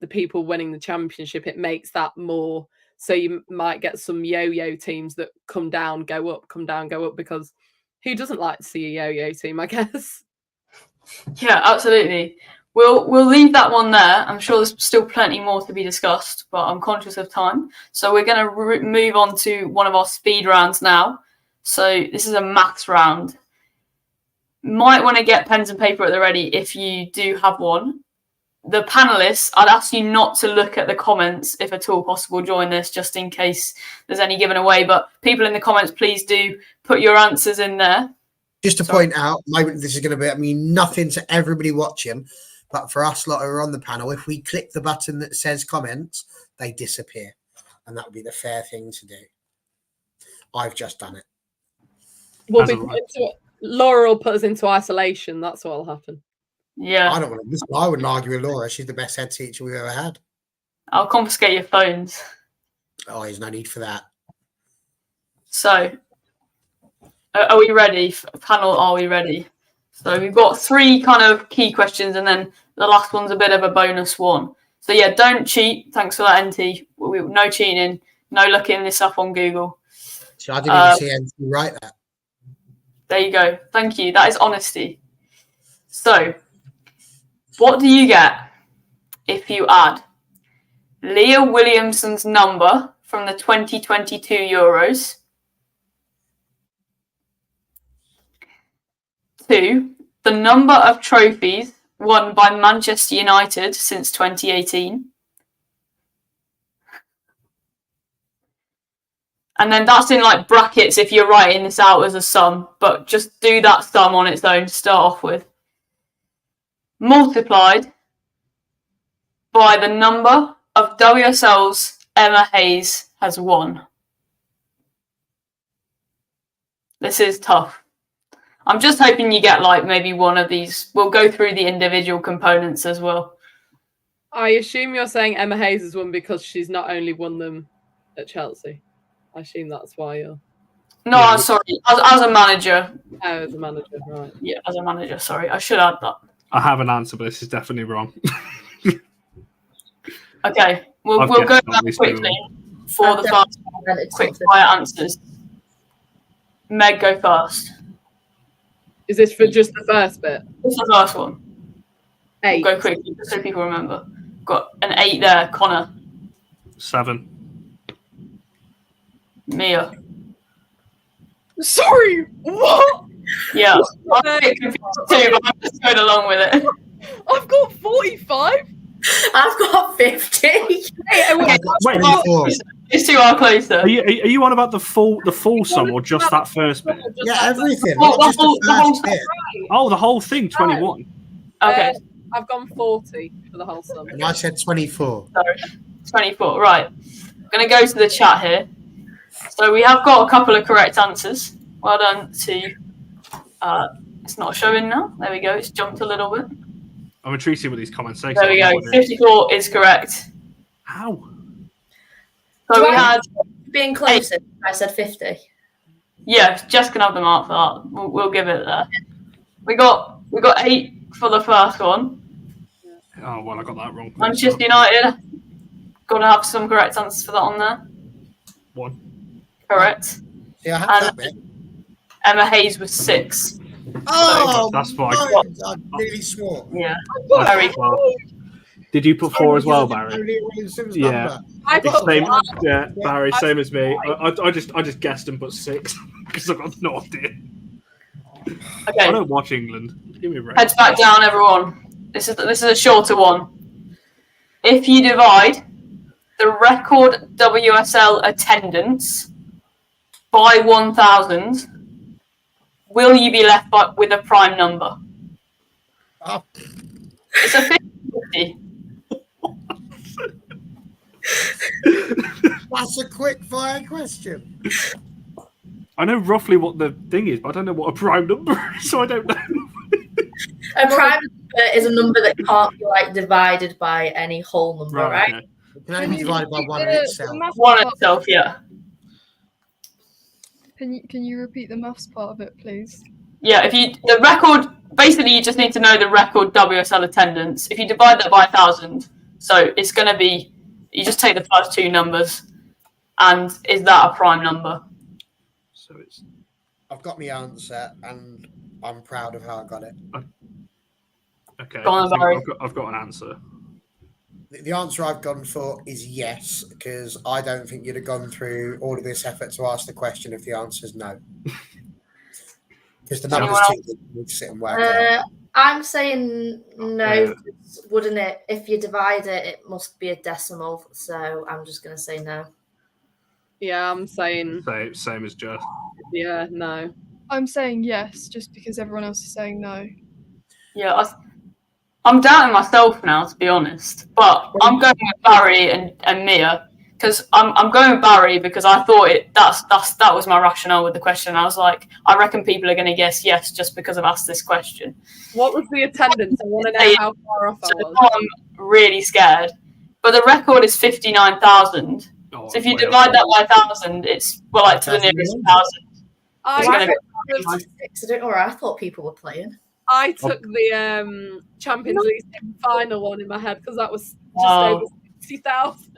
people winning the Championship, it makes that more. So you might get some yo-yo teams that come down, go up, come down, go up, because who doesn't like to see a yo-yo team, I guess? Yeah, absolutely. We'll leave that one there. I'm sure there's still plenty more to be discussed, but I'm conscious of time. So we're going to move on to one of our speed rounds now. So this is a maths round. Might want to get pens and paper at the ready if you do have one. The panelists, I'd ask you not to look at the comments if at all possible during this, just in case there's any given away. But people in the comments, please do put your answers in there. Just to point out, this is going to be, nothing to everybody watching, but for us lot who are on the panel, if we click the button that says comments, they disappear. And that would be the fair thing to do. I've just done it. We'll be put into it. Laura will put us into isolation. That's what will happen. Yeah. I wouldn't argue with Laura. She's the best head teacher we've ever had. I'll confiscate your phones. Oh, there's no need for that. So, are we ready? Panel, are we ready? So we've got 3 kind of key questions, and then the last one's a bit of a bonus one. So yeah, don't cheat. Thanks for that, NT. No cheating. No looking this up on Google. So I didn't even see NT write that. There you go. Thank you. That is honesty. So, what do you get if you add Leah Williamson's number from the 2022 Euros to the number of trophies won by Manchester United since 2018? And then that's in like brackets if you're writing this out as a sum, but just do that sum on its own to start off with. Multiplied by the number of WSLs Emma Hayes has won. This is tough. I'm just hoping you get like maybe one of these. We'll go through the individual components as well. I assume you're saying Emma Hayes has won because she's not only won them at Chelsea. I assume that's why you're... No, Yeah. sorry. As a manager. Oh, as a manager, right. Yeah, as a manager, sorry. I should add that. I have an answer, but this is definitely wrong. Okay, we'll I've go guessed back at least quickly for I've the definitely first invented quick something. fire answers. Meg, go first. Is this for just the first bit? This is the first one. 8. We'll go quickly just so people remember. Got an 8 there, Connor. 7. Mia. Sorry, what? Yeah. I'm a bit confused too, but I'm just going along with it. I've got 45. I've got 50. Okay, I've got 24. these two are closer. Are you on about the full sum or just that first bit? Yeah, everything. Oh, Not just the the whole first bit. Oh, the whole thing, 21. Okay, I've gone 40 for the whole sum. And I said 24. 24. Right. I'm going to go to the chat here. So we have got a couple of correct answers. Well done to... it's not showing now. There we go. It's jumped a little bit. I'm intrigued to see what these comments say. There we go. 54 is correct. How? So Do we I- had... Being closer, I said 50. Yeah, Jess can have the mark for that. We'll give it there. We got 8 for the first one. Oh, well, I got that wrong. Manchester United. Got to have some correct answers for that on there. 1. Correct. Yeah, I have And- that bit. Emma Hayes was 6. Oh, that's fine. no, I nearly swore. Yeah. That's Very well. Did you put 4 as well, Barry? Only Williamson's Yeah. number. I It's got same, 5. yeah, Barry, same as me. I just guessed and put 6 because I've got no idea. I Okay. don't watch England. Give me a break. Heads back down, everyone. This is a shorter one. If you divide the record WSL attendance by 1,000, will you be left with a prime number? Oh, It's a 50-50. that's a quick fire question. I know roughly what the thing is, but I don't know what a prime number is, so I don't know. A prime number is a number that can't be like divided by any whole number, right? okay. It can only be divided by one in The itself. maths One part- itself, yeah. Can you repeat the maths part of it, please? Yeah, the record, basically you just need to know the record WSL attendance. If you divide that by 1,000, so it's going to be, you just take the first 2 numbers, and is that a prime number? So it's I've got my answer, and I'm proud of how I got it. okay. Go on, I think Barry. I've got an answer. The answer I've gone for is yes, because I don't think you'd have gone through all of this effort to ask the question if the answer's no. Because the numbers Anyone too good to sit and work out. I'm saying no, Uh, 'cause wouldn't it? If you divide it, it must be a decimal. So I'm just going to say no. Yeah, I'm saying, Same as Jess. yeah, no. I'm saying yes, just because everyone else is saying no. Yeah, I'm doubting myself now, to be honest. But I'm going with Barry and Mia because I'm going with Barry because I thought that was my rationale with the question. I was like, I reckon people are going to guess yes just because I've asked this question. What was the attendance? I want to know how far off I So was. now I'm really scared. But the record is 59,000. Oh, So if you way divide off. that by 1,000, it's to the nearest 1,000. It's gonna I, be- I don't know where I thought people were playing. I took the Champions League final one in my head because that was just Wow. over 60,000.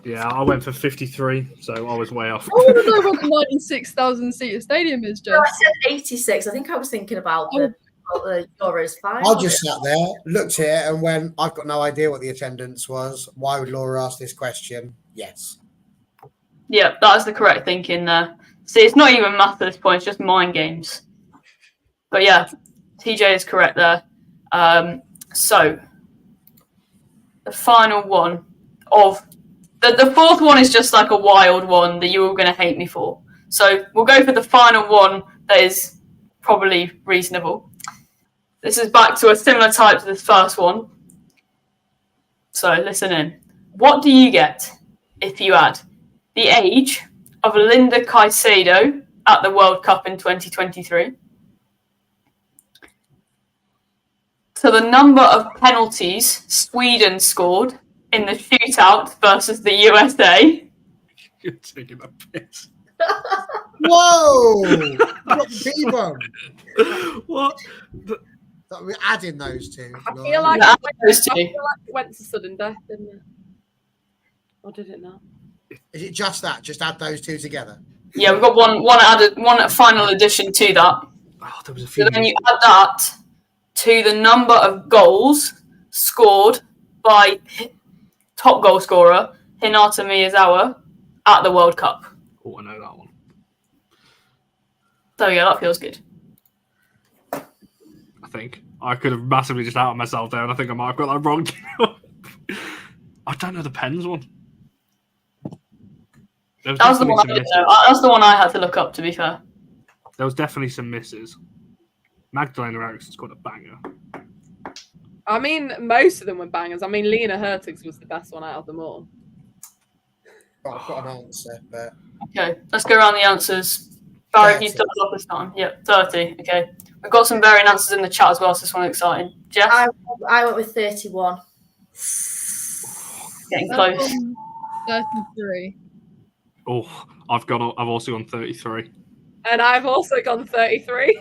Yeah, I went for 53, so I was way off. I want to know what the 96,000 seater stadium is, No, I Jess. said 86. I think I was thinking about the the Euros final. I just sat there, looked at it, and went, I've got no idea what the attendance was. Why would Laura ask this question? Yes. Yeah, that's the correct thinking there. See, it's not even math at this point, it's just mind games. But yeah, TJ is correct there. So, the final one of... The fourth one is just like a wild one that you're all going to hate me for. So, we'll go for the final one that is probably reasonable. This is back to a similar type to this first one. So, listen in. What do you get if you add the age of Linda Caicedo at the World Cup in 2023 to the number of penalties Sweden scored in the shootout versus the USA? You're taking a piss. Whoa! What the B-bomb? What? So we're adding those two. I Laura. feel like Yeah, I those two. feel like it went to sudden death, didn't it? Or did it not? Is it just that? Just add those two together? Yeah, we've got one final addition to that. Oh, there was a few. So then you add that to the number of goals scored by top goal scorer Hinata Miyazawa at the World Cup. Oh, I know that one. So yeah, that feels good. I think I could have massively just outed myself there, and I think I might have got that wrong. I don't know the pens one. There That was the definitely one I some didn't misses. know. That's the one I had to look up, to be fair. There was definitely some misses. Magdalena Eriksson scored a banger. I mean, most of them were bangers. I mean, Lena Hurtigs was the best one out of them all. Oh, I've got an answer, but Okay, let's go around the answers. Barry, 30. you started off this time. Yep, 30. Okay. We've got some varying answers in the chat as well, so this one's exciting. Jeff, I went with 31. getting close. 33. Oh, I've also gone 33. And I've also gone 33.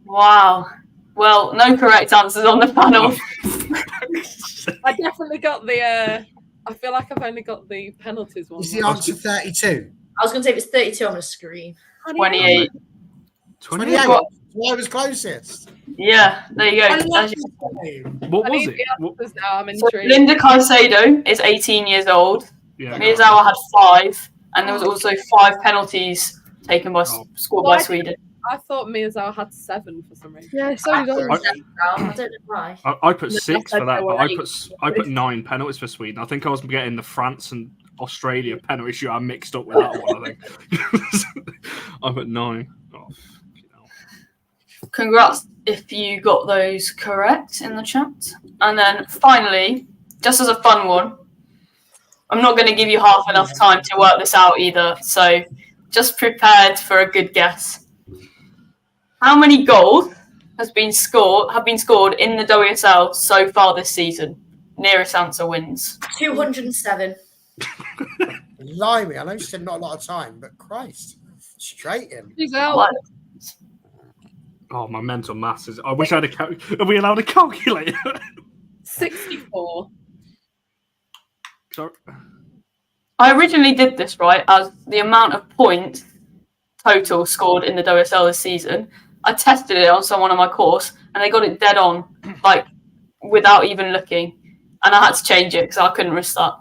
Wow. Well, no correct answers on the panel. I definitely got the. I feel like I've only got the penalties one. is the answer 32? I was going to say if it's 32, I'm going to scream. 28. 28. What? I was closest. Yeah, there you I go. love As you- this game. What I was need it? the answers now. I'm So intrigued. Linda Caicedo is 18 years old. Yeah. Miyazawa had 5, and there was also 5 penalties taken by scored by Why- Sweden. I thought Miyazawa had 7 for some reason. Yeah, so I did I. don't know why. I put No, 6 I for that, said but they were I put 9 penalties for Sweden. I think I was getting the France and Australia penalty shoot. I mixed up with that one. I think I put 9. Oh, you know. Congrats if you got those correct in the chat. And then finally, just as a fun one, I'm not going to give you half enough time to work this out either, so just prepared for a good guess. How many goals have been scored in the WSL so far this season? Nearest answer wins. 207. Blimey, I know she said not a lot of time, but Christ, straight in. She's out. What? Oh, my mental maths is. I wish I had Are we allowed a calculator? 64. Sorry. I originally did this right as the amount of points total scored in the WSL this season. I tested it on someone on my course, and they got it dead on, like without even looking. And I had to change it because I couldn't risk that.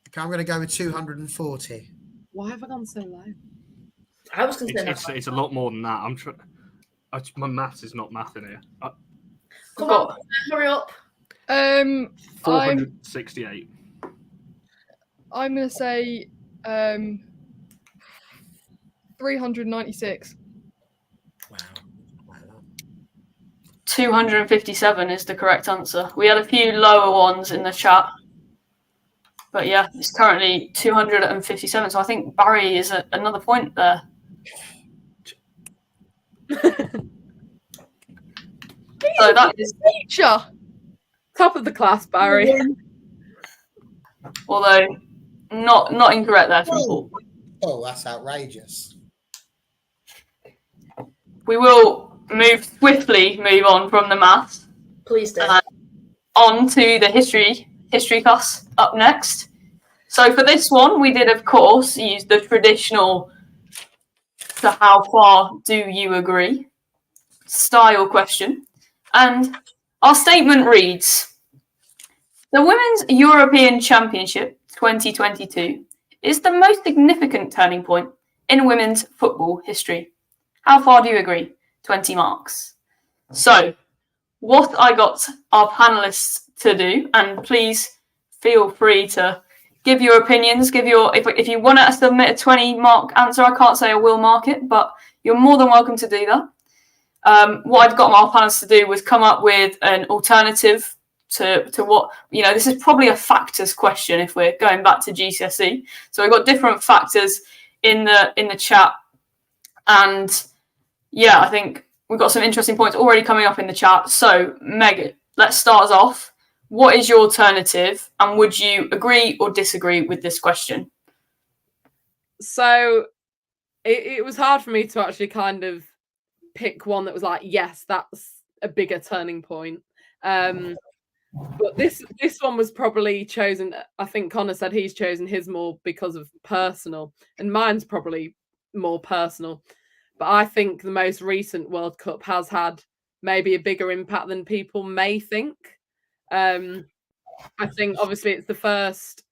Okay, I'm going to go with 240. Why have I gone so low? I was going to say that. It's a lot more than that. My maths is not math in here. Come on, hurry up. I'm 468. I'm gonna say 396. Wow. 257 is the correct answer. We had a few lower ones in the chat. But yeah, it's currently 257. So I think Barry is another point there. So that is, Sure. Top of the class, Barry. although not incorrect there from Paul. Oh, that's outrageous. We will swiftly move on from the maths Please do. on to the history class up next. So for this one, we did, of course, use the traditional "to how far do you agree?" style question. And our statement reads: the Women's European Championship 2022 is the most significant turning point in women's football history. How far do you agree? 20 marks. So, what I got our panelists to do, and please feel free to give your opinions, if you want to submit a 20-mark answer, I can't say I will mark it, but you're more than welcome to do that. What I'd got our panelists to do was come up with an alternative to what, this is probably a factors question if we're going back to GCSE. So we've got different factors in the chat, and yeah, I think we've got some interesting points already coming up in the chat. So Meg, let's start us off. What is your alternative, and would you agree or disagree with this question? So it was hard for me to actually kind of pick one that was like, yes, that's a bigger turning point. But this one was probably chosen. I think Connor said he's chosen his more because of personal, and mine's probably more personal. But I think the most recent World Cup has had maybe a bigger impact than people may think. I think obviously it's the first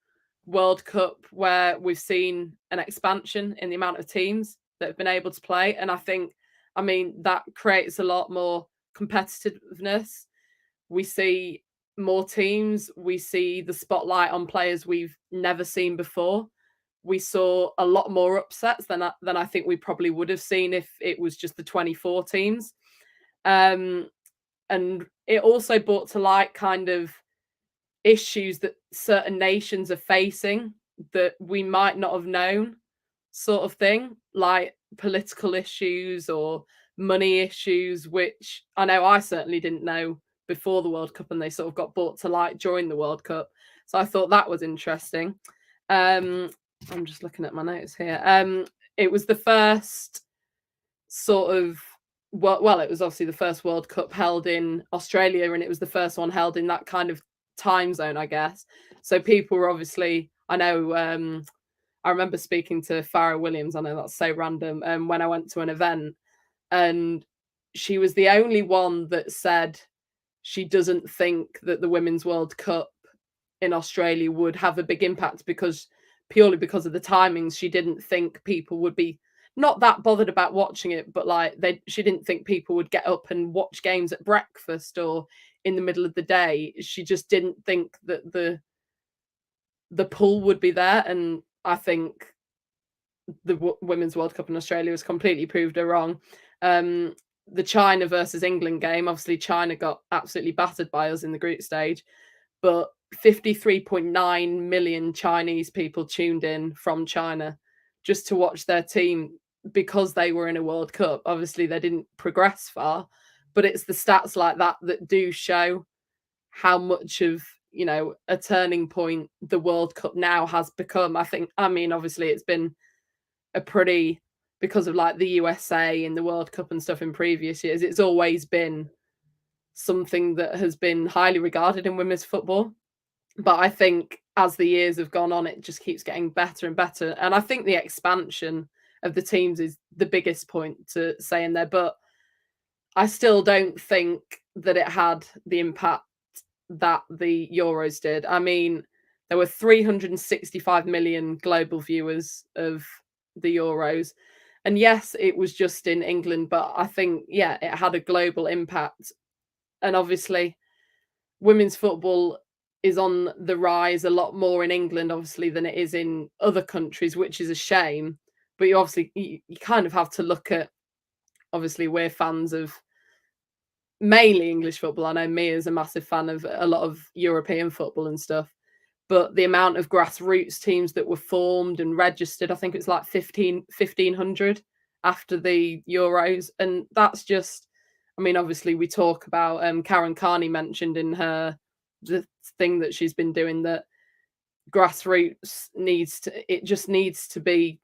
World Cup where we've seen an expansion in the amount of teams that have been able to play. And I mean, that creates a lot more competitiveness. We see more teams. We see the spotlight on players we've never seen before. We saw a lot more upsets than I think we probably would have seen if it was just the 24 teams. And it also brought to light kind of issues that certain nations are facing that we might not have known, sort of thing, like political issues or money issues, which I know I certainly didn't know before the World Cup, and they sort of got brought to light during the World Cup. So I thought that was interesting. I'm just looking at my notes here. It was the first sort of, well, it was obviously the first World Cup held in Australia, and it was the first one held in that kind of time zone, I guess. So people were obviously, I know, I remember speaking to Farrah Williams, I know that's so random, when I went to an event, and she was the only one that said she doesn't think that the Women's World Cup in Australia would have a big impact purely because of the timings. She didn't think people would be not that bothered about watching it, but she didn't think people would get up and watch games at breakfast or in the middle of the day. She just didn't think that the pull would be there. And I think the Women's World Cup in Australia has completely proved her wrong. The China versus England game, obviously China got absolutely battered by us in the group stage, but 53.9 million Chinese people tuned in from China just to watch their team because they were in a World Cup. Obviously, they didn't progress far, but it's the stats like that that do show how much of, a turning point the World Cup now has become. Obviously, it's been a pretty, because of like the USA and the World Cup and stuff in previous years, it's always been something that has been highly regarded in women's football. But I think as the years have gone on, it just keeps getting better and better. And I think the expansion of the teams is the biggest point to say in there. But I still don't think that it had the impact that the Euros did. I mean, there were 365 million global viewers of the Euros. And yes, it was just in England, but I think, yeah, it had a global impact. And obviously, women's football is on the rise a lot more in England, obviously, than it is in other countries, which is a shame. But you kind of have to look at, obviously, we're fans of mainly English football. I know Mia's a massive fan of a lot of European football and stuff. But the amount of grassroots teams that were formed and registered, I think it's like 1,500 after the Euros. And that's just, obviously we talk about, Karen Carney mentioned in the thing that she's been doing, that grassroots needs to be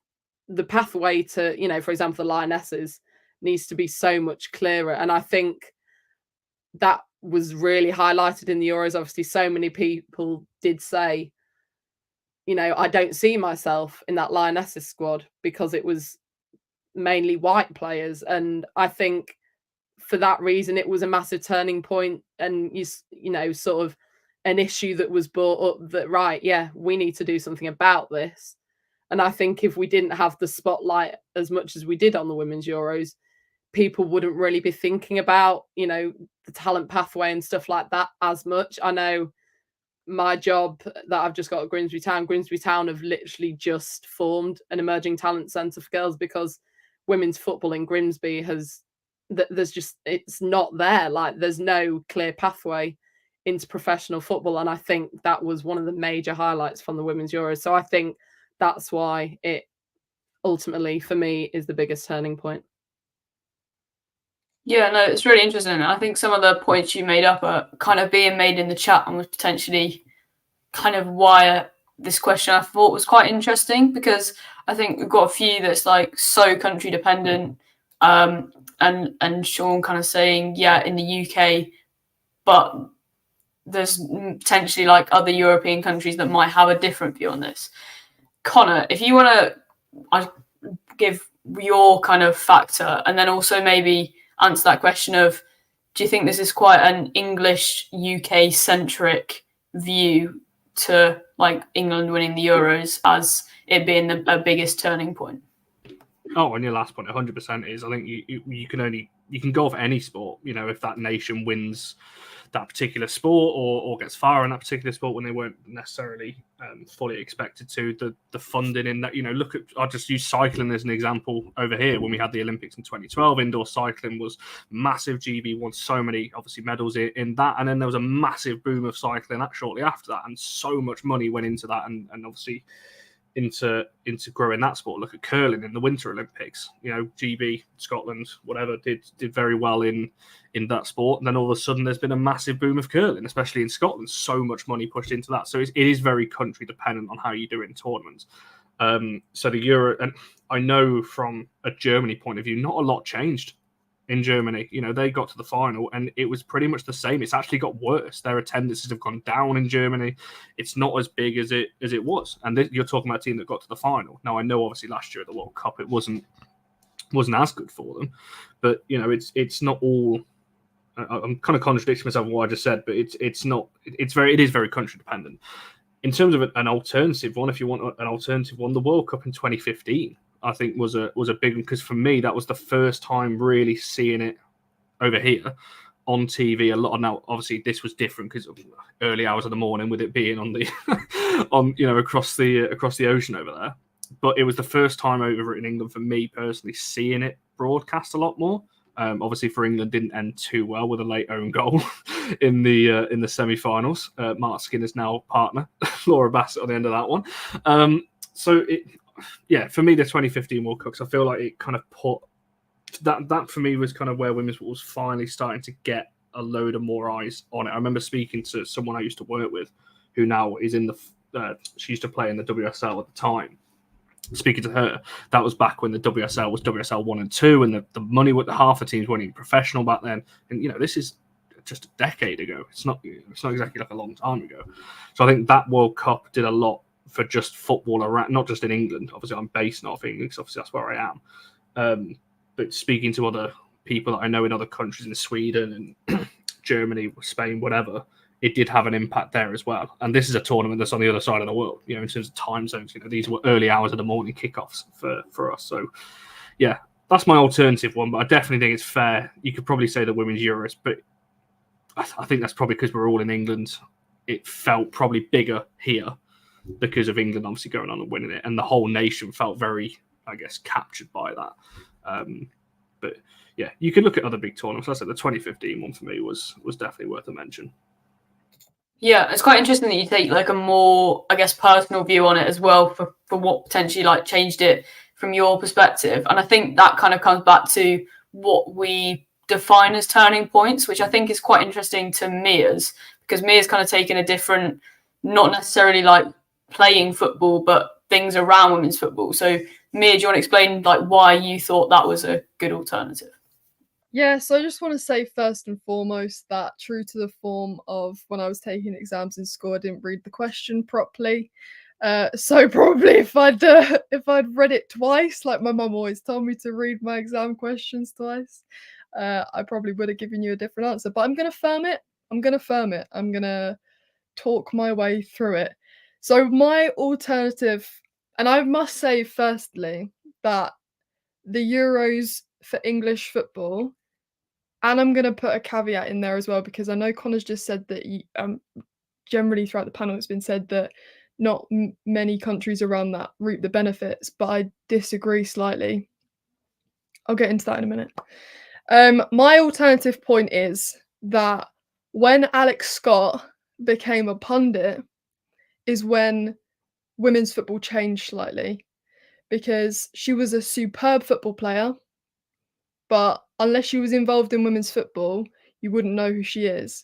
the pathway to, for example, the Lionesses needs to be so much clearer. And I think that was really highlighted in the Euros. Obviously, so many people did say, I don't see myself in that Lionesses squad because it was mainly white players. And I think for that reason, it was a massive turning point, and you know, sort of an issue that was brought up that, right, yeah, we need to do something about this. And I think if we didn't have the spotlight as much as we did on the Women's Euros, people wouldn't really be thinking about, you know, the talent pathway and stuff like that as much. I know my job that I've just got at Grimsby Town have literally just formed an emerging talent centre for girls, because women's football in Grimsby there's just, it's not there. Like, there's no clear pathway into professional football. And I think that was one of the major highlights from the Women's Euros. So I think that's why it ultimately, for me, is the biggest turning point. Yeah, no, it's really interesting. I think some of the points you made up are kind of being made in the chat, and was potentially kind of why this question I thought was quite interesting, because I think we've got a few that's like so country dependent, and Sean kind of saying, yeah, in the UK, but there's potentially like other European countries that might have a different view on this. Connor, if you want to give your kind of factor, and then also maybe answer that question of, do you think this is quite an English UK centric view to like England winning the Euros as it being the biggest turning point? Oh, and your last point, 100% is, I think you can go off any sport, you know, if that nation wins that particular sport or gets far in that particular sport when they weren't necessarily fully expected to. The funding in that, you know, I'll just use cycling as an example over here. When we had the Olympics in 2012, indoor cycling was massive. GB won so many, obviously, medals in that. And then there was a massive boom of cycling shortly after that. And so much money went into that. And obviously into growing that sport. Look at curling in the Winter Olympics. You know, GB, Scotland, whatever, did very well in that sport. And then all of a sudden there's been a massive boom of curling, especially in Scotland. So much money pushed into that. So it is very country dependent on how you do it in tournaments. So the Euro, and I know from a Germany point of view, not a lot changed in Germany. You know, they got to the final and it was pretty much the same. It's actually got worse. Their attendances have gone down in Germany. It's not as big as it was. And you're talking about a team that got to the final. Now, I know obviously last year at the World Cup it wasn't as good for them, but you know, it's not all. I'm kind of contradicting myself on what I just said, but it is very country dependent. In terms of an alternative one, if you want an alternative one, the World Cup in 2015, I think was a big one, because for me that was the first time really seeing it over here on TV a lot. Now, obviously, this was different because of early hours of the morning, with it being on the across the ocean over there. But it was the first time over in England for me personally seeing it broadcast a lot more. Obviously, for England, didn't end too well with a late own goal in the semi-finals. Mark Skinner's now partner, Laura Bassett, on the end of that one. For me, the 2015 World Cup, I feel like it kind of put that for me was kind of where women's football was finally starting to get a load of more eyes on it. I remember speaking to someone I used to work with, who now is in she used to play in the WSL at the time. Speaking to her, that was back when the WSL was WSL 1 and 2, and the money with half the teams weren't even professional back then. And you know, this is just a decade ago. It's not exactly like a long time ago. So I think that World Cup did a lot for just football around, not just in England. Obviously, I'm based in North England, because obviously that's where I am. But speaking to other people that I know in other countries, in Sweden and Germany, Spain, whatever, it did have an impact there as well. And this is a tournament that's on the other side of the world, you know, in terms of time zones. You know, these were early hours of the morning kickoffs for us. So, yeah, that's my alternative one. But I definitely think it's fair. You could probably say the Women's Euros, but I think that's probably because we're all in England. It felt probably bigger here because of England obviously going on and winning it. And the whole nation felt very, I guess, captured by that. But yeah, you could look at other big tournaments. I said the 2015 one for me was definitely worth a mention. Yeah, it's quite interesting that you take like a more, I guess, personal view on it as well for what potentially like changed it from your perspective. And I think that kind of comes back to what we define as turning points, which I think is quite interesting to Mia's, because Mia's kind of taken a different, not necessarily like playing football, but things around women's football. So Mia, do you want to explain like why you thought that was a good alternative? Yeah, so I just want to say first and foremost that, true to the form of when I was taking exams in school, I didn't read the question properly. So probably if I'd read it twice, like my mum always told me to read my exam questions twice, I probably would have given you a different answer. But I'm going to firm it. I'm going to talk my way through it. So my alternative, and I must say firstly that the Euros for English football, and I'm going to put a caveat in there as well, because I know Connor's just said that generally throughout the panel it's been said that not many countries around that reap the benefits, but I disagree slightly. I'll get into that in a minute. My alternative point is that when Alex Scott became a pundit is when women's football changed slightly, because she was a superb football player, but unless she was involved in women's football, you wouldn't know who she is.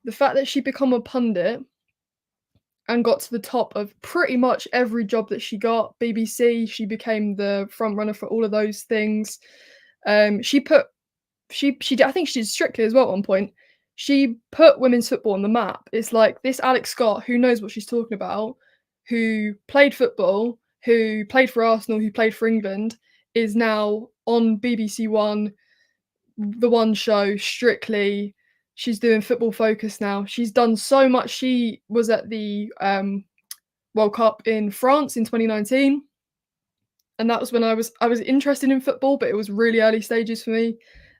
The fact that she became a pundit and got to the top of pretty much every job that she got, BBC, she became the front runner for all of those things. I think she did Strictly as well at one point. She put women's football on the map. It's like this Alex Scott, who knows what she's talking about, who played football, who played for Arsenal, who played for England, is now on BBC One, the One show, Strictly. She's doing Football Focus now. She's done so much. She was at the World Cup in France in 2019. And that was when I was interested in football, but it was really early stages for me.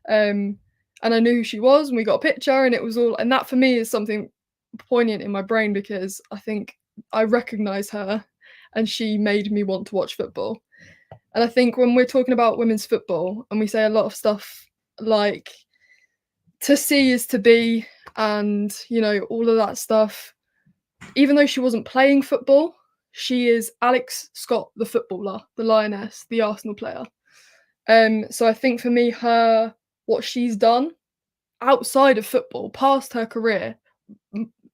And I knew who she was, and we got a picture, and it was all, and that for me is something poignant in my brain, because I think I recognize her and she made me want to watch football. And I think when we're talking about women's football and we say a lot of stuff like to see is to be, and all of that stuff, even though she wasn't playing football, she is Alex Scott, the footballer, the Lioness, the Arsenal player. So I think for me, what she's done outside of football, past her career,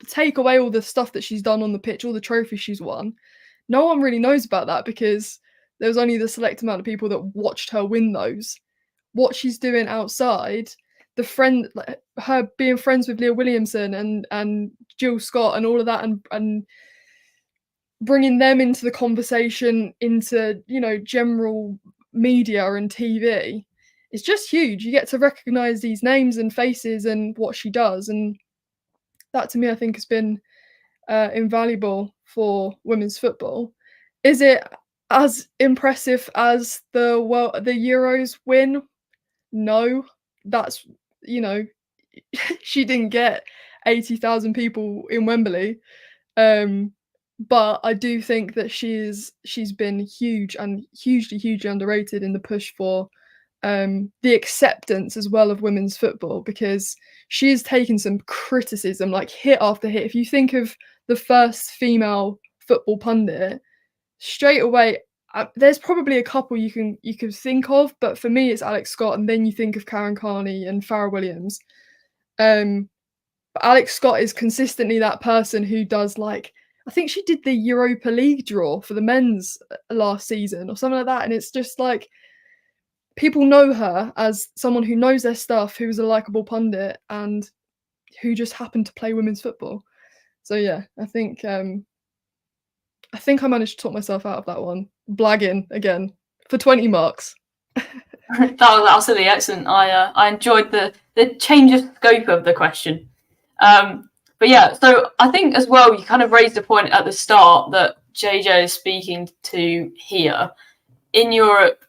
take away all the stuff that she's done on the pitch, all the trophies she's won, no one really knows about that, because there was only the select amount of people that watched her win those. What she's doing outside, her being friends with Leah Williamson and Jill Scott and all of that, and bringing them into the conversation, into general media and TV, it's just huge. You get to recognize these names and faces and what she does, and that to me I think has been invaluable for women's football. Is it as impressive as the Euros win? No, that's she didn't get 80,000 people in Wembley, but I do think that she's been huge and hugely underrated in the push for the acceptance as well of women's football, because she's taken some criticism, like hit after hit. If you think of the first female football pundit, straight away there's probably a couple you could think of, but for me it's Alex Scott, and then you think of Karen Carney and Farrah Williams. But Alex Scott is consistently that person who does, like, I think she did the Europa League draw for the men's last season or something like that, and it's just like people know her as someone who knows their stuff, who's a likable pundit, and who just happened to play women's football. So yeah, I think I managed to talk myself out of that one. Blagging again for 20 marks. That was absolutely excellent. I enjoyed the change of scope of the question. But yeah, so I think as well, you kind of raised a point at the start that JJ is speaking to here. In Europe,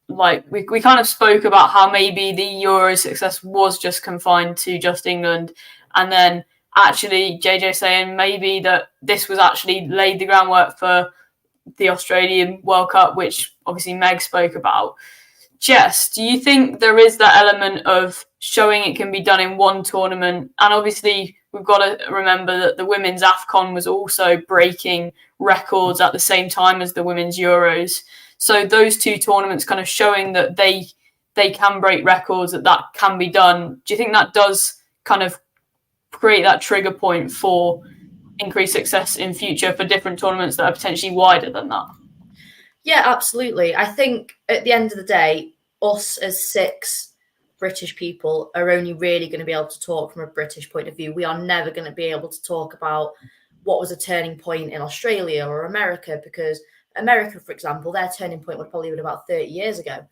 like we kind of spoke about how maybe the Euro success was just confined to just England, and then actually JJ saying maybe that this was actually laid the groundwork for the Australian World Cup, which obviously Meg spoke about. Jess, do you think there is that element of showing it can be done in one tournament? And obviously we've got to remember that the women's AFCON was also breaking records at the same time as the women's Euros. So those two tournaments kind of showing that they can break records, that can be done. Do you think that does kind of create that trigger point for increased success in future for different tournaments that are potentially wider than that? Yeah, absolutely. I think at the end of the day, us as 6 British people are only really going to be able to talk from a British point of view. We are never going to be able to talk about what was a turning point in Australia or America, because America, for example, their turning point would probably been about 30 years ago.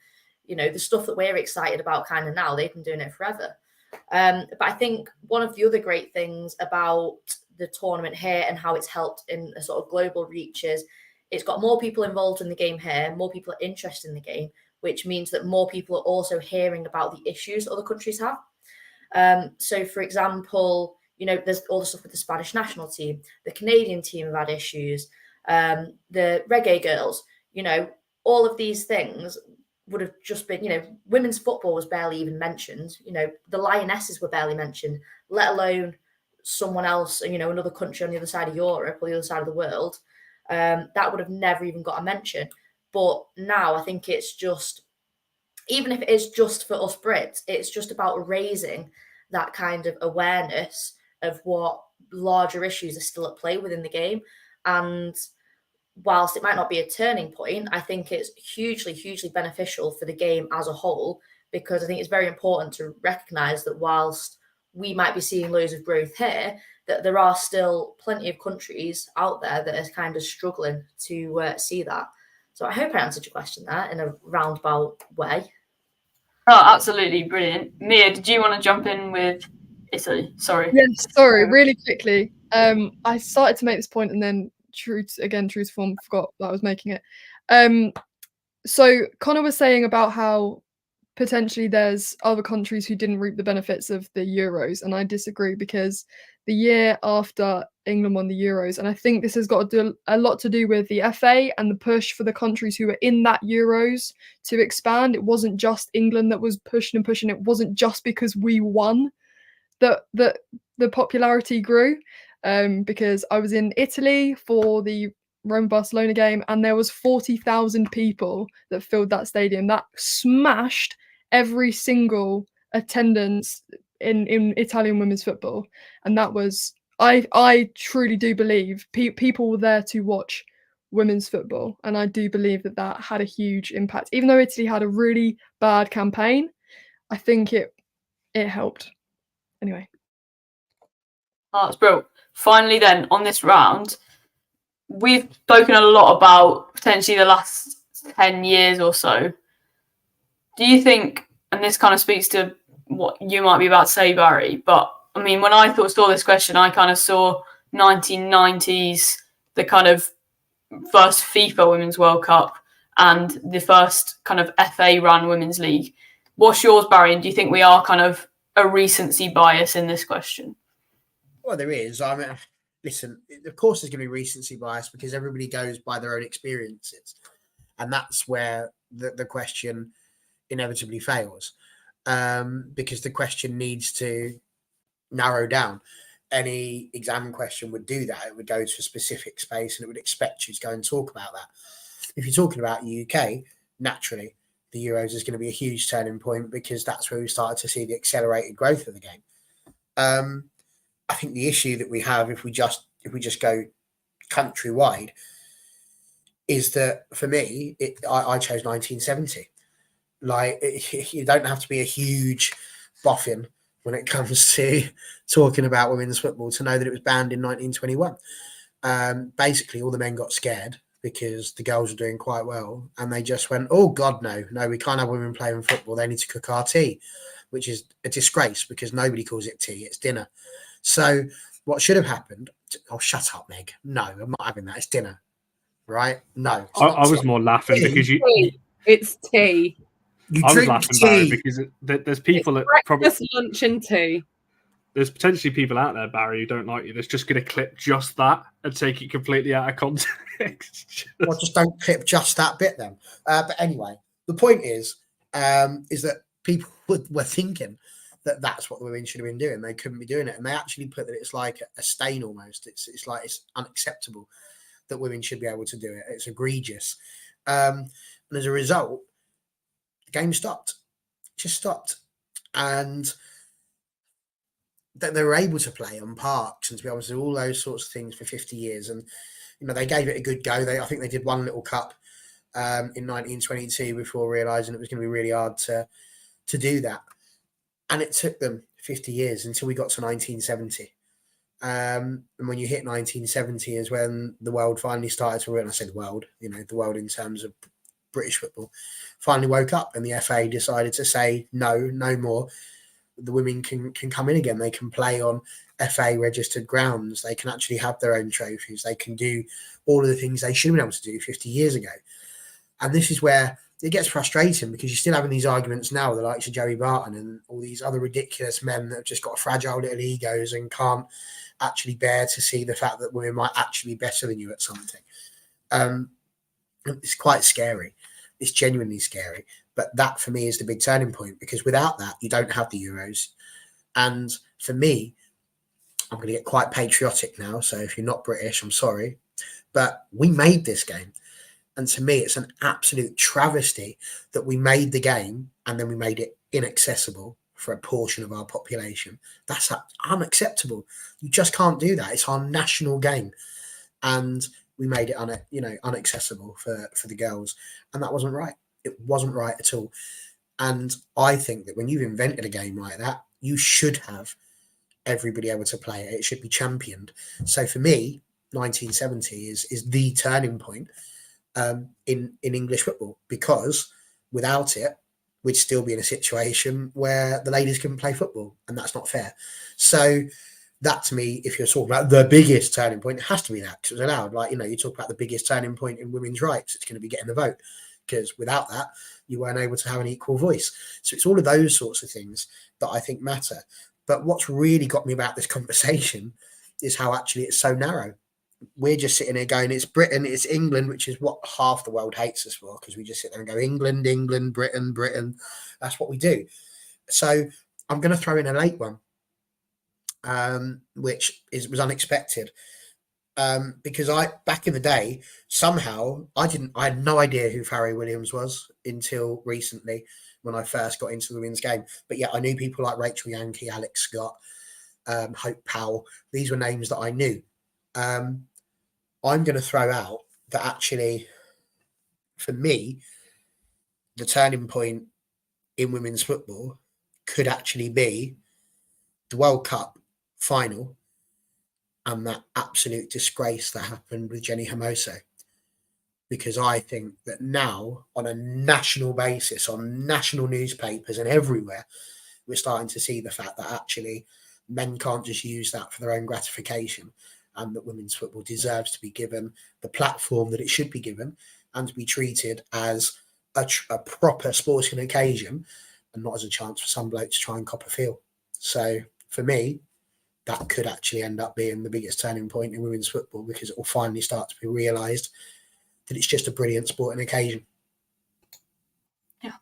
You know, the stuff that we're excited about kind of now, they've been doing it forever. But I think one of the other great things about the tournament here and how it's helped in a sort of global reach is it's got more people involved in the game here, more people are interested in the game, which means that more people are also hearing about the issues other countries have. So, for example, you know, there's all the stuff with the Spanish national team, the Canadian team have had issues, the reggae girls, you know, all of these things would have just been, you know, women's football was barely even mentioned. You know, the Lionesses were barely mentioned, let alone someone else, you know, another country on the other side of Europe or the other side of the world. That would have never even got a mention. But now I think it's just, even if it is just for us Brits, it's just about raising that kind of awareness of what larger issues are still at play within the game. And whilst it might not be a turning point, I think it's hugely, hugely beneficial for the game as a whole, because I think it's very important to recognise that whilst we might be seeing loads of growth here, that there are still plenty of countries out there that are kind of struggling to see that. So I hope I answered your question there in a roundabout way. Oh, absolutely brilliant. Mia, did you want to jump in with Italy? Sorry. Yes, sorry, really quickly. I started to make this point and then true to form, forgot that I was making it. So Connor was saying about how potentially there's other countries who didn't reap the benefits of the Euros, and I disagree, because the year after England won the Euros, and I think this has got to do a lot to do with the FA and the push for the countries who were in that Euros to expand. It wasn't just England that was pushing and pushing. It wasn't just because we won that the popularity grew. Because I was in Italy for the Rome-Barcelona game, and there was 40,000 people that filled that stadium. That smashed every single attendance in Italian women's football. And that was, I truly do believe people were there to watch women's football. And I do believe that had a huge impact. Even though Italy had a really bad campaign, I think it helped. Anyway. Oh, that's brilliant. Finally, then, on this round, we've spoken a lot about potentially the last 10 years or so. Do you think, and this kind of speaks to what you might be about to say, Barry, but I mean, when I saw this question, I kind of saw 1990s, the kind of first FIFA Women's World Cup and the first kind of FA run Women's League. What's yours, Barry? And do you think we are kind of a recency bias in this question? Well, there is. I mean, listen, of course there's going to be recency bias because everybody goes by their own experiences. And that's where the question inevitably fails, because the question needs to narrow down. Any exam question would do that. It would go to a specific space and it would expect you to go and talk about that. If you're talking about the UK, naturally, the Euros is going to be a huge turning point because that's where we started to see the accelerated growth of the game. I think the issue that we have, if we just go countrywide, is that for me, I chose 1970. Like, you don't have to be a huge boffin when it comes to talking about women's football to know that it was banned in 1921. Basically, all the men got scared because the girls were doing quite well, and they just went, "Oh God, no, we can't have women playing football. They need to cook our tea," which is a disgrace because nobody calls it tea; it's dinner. So what should have happened? Oh, shut up, Meg. No, I'm not having that. It's dinner, right? No. I was more laughing because it's tea. I was laughing Barry, because there's people that probably lunch and tea. There's potentially people out there, Barry, who don't like you. That's just going to clip just that and take it completely out of context. Well, just don't clip just that bit then. But anyway, the point is that people were thinking that that's what the women should have been doing. They couldn't be doing it. And they actually put that it's like a stain almost. It's like it's unacceptable that women should be able to do it. It's egregious. And as a result, the game stopped. It just stopped. And that they were able to play on parks and to be able to do all those sorts of things for 50 years. And, you know, they gave it a good go. I think they did one little cup in 1922 before realising it was going to be really hard to do that. And it took them 50 years until we got to 1970. And when you hit 1970 is when the world finally started to realize, I said world, you know, the world in terms of British football, finally woke up, and the FA decided to say no more. The women can come in again. They can play on FA registered grounds. They can actually have their own trophies. They can do all of the things they should have been able to do 50 years ago. And this is where it gets frustrating, because you're still having these arguments now with the likes of Joey Barton and all these other ridiculous men that have just got fragile little egos and can't actually bear to see the fact that women might actually be better than you at something. It's quite scary. It's genuinely scary. But that, for me, is the big turning point, because without that, you don't have the Euros. And for me, I'm going to get quite patriotic now. So if you're not British, I'm sorry. But we made this game. And to me, it's an absolute travesty that we made the game and then we made it inaccessible for a portion of our population. That's unacceptable. You just can't do that. It's our national game. And we made it unaccessible for the girls. And that wasn't right. It wasn't right at all. And I think that when you've invented a game like that, you should have everybody able to play it. It should be championed. So for me, 1970 is the turning point in English football, because without it, we'd still be in a situation where the ladies can play football, and that's not fair. So that, to me, if you're talking about the biggest turning point, it has to be that, because it was allowed. Like, you talk about the biggest turning point in women's rights, it's going to be getting the vote, because without that, you weren't able to have an equal voice. So it's all of those sorts of things that I think matter. But what's really got me about this conversation is how actually it's so narrow. We're just sitting here going, it's Britain, it's England, which is what half the world hates us for, because we just sit there and go, England, England, Britain, Britain. That's what we do. So I'm going to throw in a late one, which was unexpected. Because back in the day, somehow I had no idea who Farrell Williams was until recently, when I first got into the women's game. But yeah, I knew people like Rachel Yankee, Alex Scott, Hope Powell. These were names that I knew. I'm going to throw out that actually, for me, the turning point in women's football could actually be the World Cup final and that absolute disgrace that happened with Jenny Hermoso. Because I think that now, on a national basis, on national newspapers and everywhere, we're starting to see the fact that actually men can't just use that for their own gratification, and that women's football deserves to be given the platform that it should be given and to be treated as a proper sporting occasion and not as a chance for some bloke to try and cop a feel. So for me, that could actually end up being the biggest turning point in women's football, because it will finally start to be realised that it's just a brilliant sporting occasion. Yeah,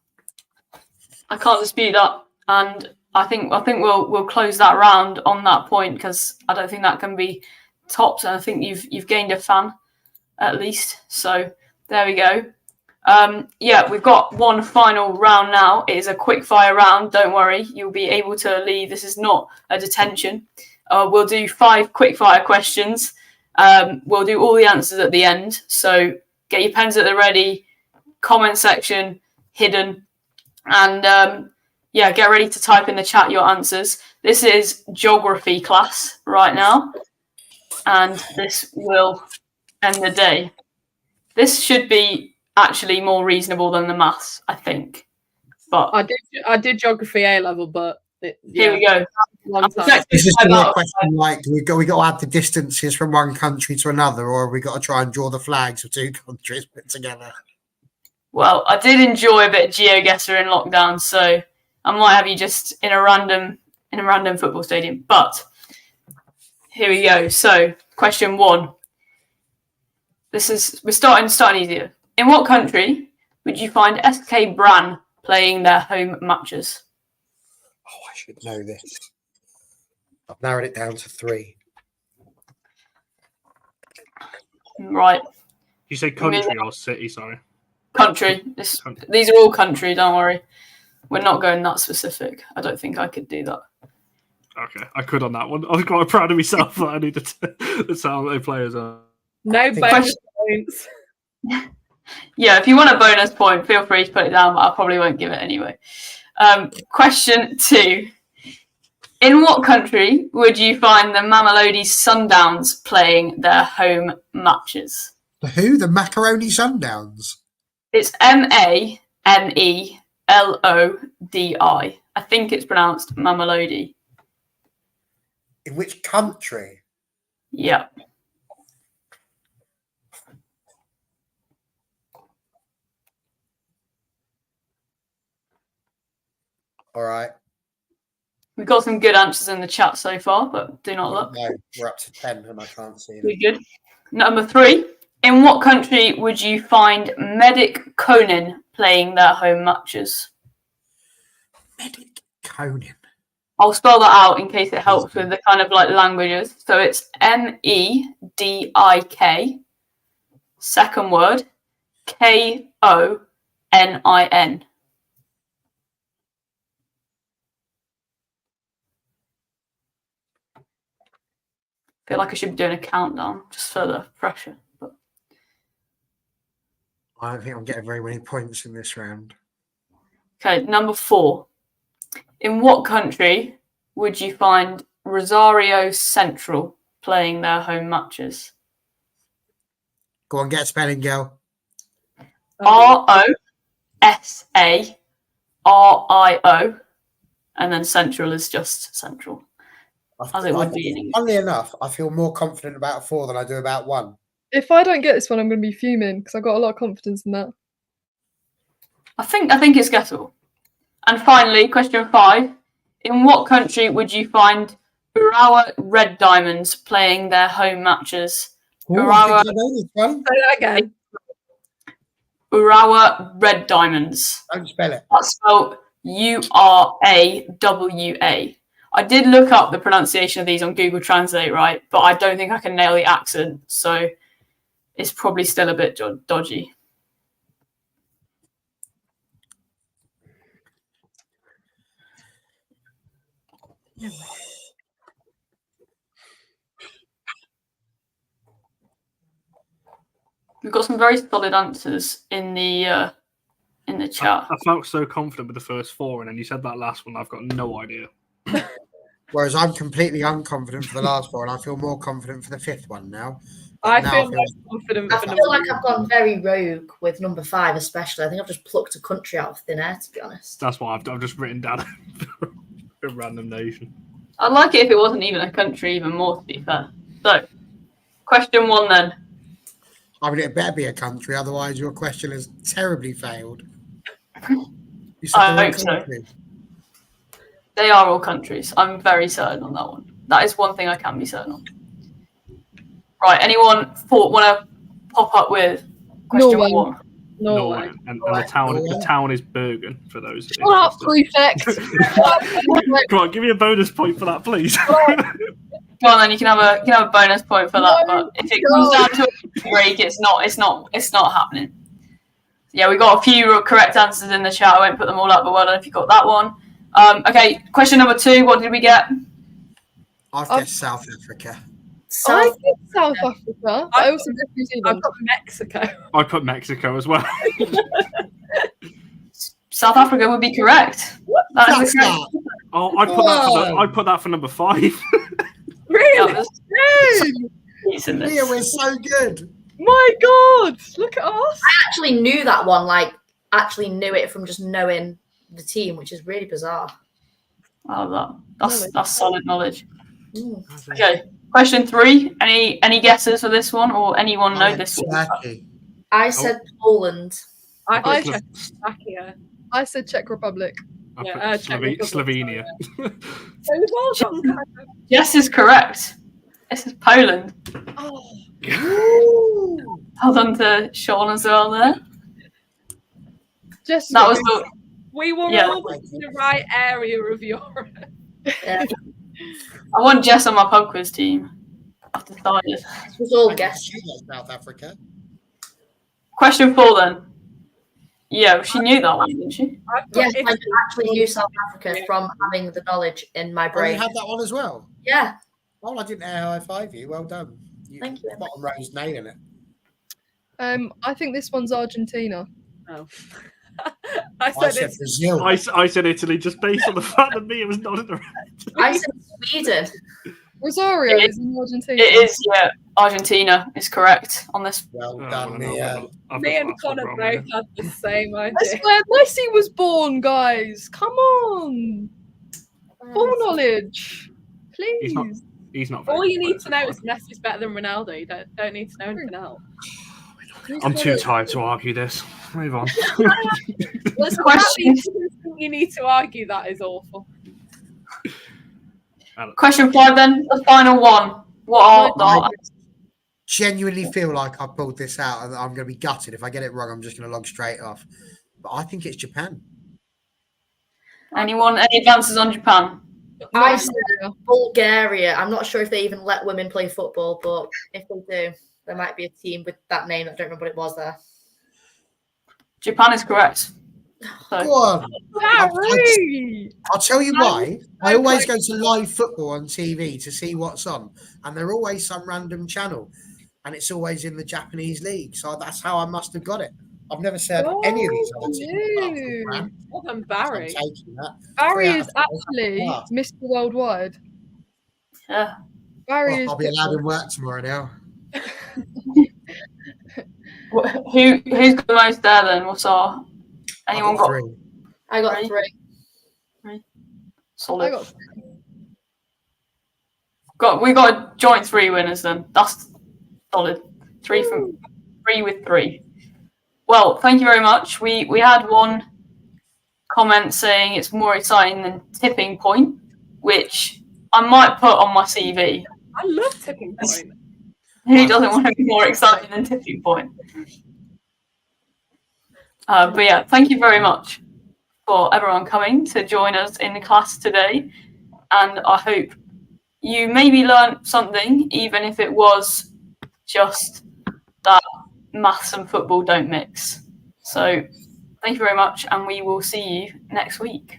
I can't dispute that, and I think we'll close that round on that point, because I don't think that can be topped, and I think you've gained a fan at least. So there we go. Yeah, we've got one final round now. It is a quick fire round. Don't worry, you'll be able to leave. This is not a detention. We'll do 5 quick fire questions. We'll do all the answers at the end. So get your pens at the ready, comment section hidden, and yeah, get ready to type in the chat your answers. This is geography class right now, and this will end the day. This should be actually more reasonable than the maths, I think. But I did geography A level, but here we go. This is a question like, we got to add the distances from one country to another, or have we got to try and draw the flags of 2 countries put together? Well, I did enjoy a bit of GeoGuessr in lockdown, so I might have you just in a random football stadium. But here we go. So, question 1. We're starting easier. In what country would you find SK Brann playing their home matches? Oh, I should know this. I've narrowed it down to 3. Right. You say country or city? Sorry. Country. These are all country. Don't worry. We're not going that specific. I don't think I could do that. Okay, I could on that one. I was quite proud of myself that I needed to sound they players are. No bonus points. Yeah, if you want a bonus point, feel free to put it down, but I probably won't give it anyway. Question 2. In what country would you find the Mamelodi Sundowns playing their home matches? The who? The Macaroni Sundowns? It's Mamelodi. I think it's pronounced Mamelodi. In which country? Yeah. All right. We've got some good answers in the chat so far, but do not look. No, we're up to 10 and I can't see them. We're good. Number 3. In what country would you find Medic Conan playing their home matches? Medic Conan. I'll spell that out in case it helps with the kind of like languages. So it's Medik. Second word, Konin. Feel like I should be doing a countdown just for the pressure. But I don't think I'm getting very many points in this round. okay, number 4. In what country would you find Rosario Central playing their home matches? Go on, get a spelling, girl. Rosario, and then Central is just Central. As it would be in English. Funnily enough, I feel more confident about 4 than I do about 1. If I don't get this one, I'm going to be fuming because I've got a lot of confidence in that. I think it's guessable. And finally, question 5. In what country would you find Urawa Red Diamonds playing their home matches? I know this one. Say that again. Urawa Red Diamonds. Don't spell it. That's spelled Urawa. I did look up the pronunciation of these on Google Translate, right? But I don't think I can nail the accent, so it's probably still a bit dodgy. We've got some very solid answers in the chat. I felt so confident with the first 4, and then you said that last one. I've got no idea. Whereas I'm completely unconfident for the last 4, and I feel more confident for the 5th one now. I Now feel less confident I for feel number like I've gone very rogue with number 5, especially. I think I've just plucked a country out of thin air, to be honest. That's why I've just written down a random nation. I'd like it if it wasn't even a country, even more, to be fair. So, question 1 then. I mean, it better be a country, otherwise your question has terribly failed. You said I the wrong hope so. country. They are all countries. I'm very certain on that one. That is one thing I can be certain on. Right, anyone want to pop up with question Norway. 1? Norway. And the town is Bergen, for those. Shut up, prefect! Come on, give me a bonus point for that, please. Go on, then you can have a bonus point for that. No, but if it comes down to a break, it's not happening. Yeah, we got a few correct answers in the chat. I won't put them all up, but well done if you got that one. Okay, question number 2. What did we get? I've guessed South Africa. I think South Africa. I also guess New I've Zealand. got Mexico. I put Mexico as well. South Africa would be correct. That is the correct. Oh, I put that for number 5. Really? Yeah, Leah, we're so good. My God, look at us. I actually knew that one, actually knew it from just knowing the team, which is really bizarre. Oh, that's solid knowledge. Mm. Okay, question 3. Any guesses for this one, or anyone know this one? Turkey. I said Poland. I put said Czechoslovakia. I said Czech Republic. I Yeah, put Czech Republic. Slovenia. So well done. Yes is correct. This is Poland. Oh, Well done to Sean as well there. just That was the We were Yeah. all in the right area of Europe. Yeah, I want Jess on my pub quiz team. I've decided. it was all I guess guessed. she knows South Africa. Question 4 then. Yeah, she knew that one, didn't she? I've got Yes, I Italy. actually knew South Africa from having the knowledge in my Oh, you brain. had that one as well. Yeah, Oh, I didn't high five you. Well done. Thank you. Bottom row's nailing it. I think this one's Argentina. Oh. I I said said it's Brazil. I said Italy just based on the fact that me it was not in the I said Sweden. Rosario It- is in Argentina. It is, yeah. Argentina is correct on this. Well Oh, done, well, Mia. I've Me got and the last one Connor wrong, both yeah. had the same I idea. swear, Messi was born, guys. Come on, full knowledge, He's not. please. He's not. Very All good you need at to know it, is Messi's better than Ronaldo. You don't need to know anything else. I'm too tired to argue this. Move on. Listen, Question. you need to argue that is awful. Question 5 then, the final one. What are I the genuinely feel like I pulled this out and I'm going to be gutted. If I get it wrong, I'm just going to log straight off. But I think it's Japan. anyone? Any advances on Japan? I No said idea. Bulgaria. I'm not sure if they even let women play football, but if they do, there might be a team with that name. I don't remember what it was there. Japan is correct. So, Go on. Harry! I'll tell you why. I so always go to live football on TV to see what's on, and they're always some random channel, and it's always in the Japanese league. So that's how I must have got it. I've never said any of these other teams. apart from you. France. Well done, I'm Barry. taking that. Barry 3 out is of 5. actually Ah. Mr. Worldwide. yeah. Barry Well, is. I'll be allowed Pitbull. in work tomorrow now. Who's got the most there then? What's our? Anyone I've got 3. I got Right. 3. solid? I got We got a joint 3 winners then. That's solid. 3 with 3. Well, thank you very much. We had one comment saying it's more exciting than Tipping Point, which I might put on my CV. I love Tipping Point. Who doesn't want to be more exciting than Tipping Point? But yeah, thank you very much for everyone coming to join us in the class today. And I hope you maybe learned something, even if it was just that maths and football don't mix. So thank you very much, and we will see you next week.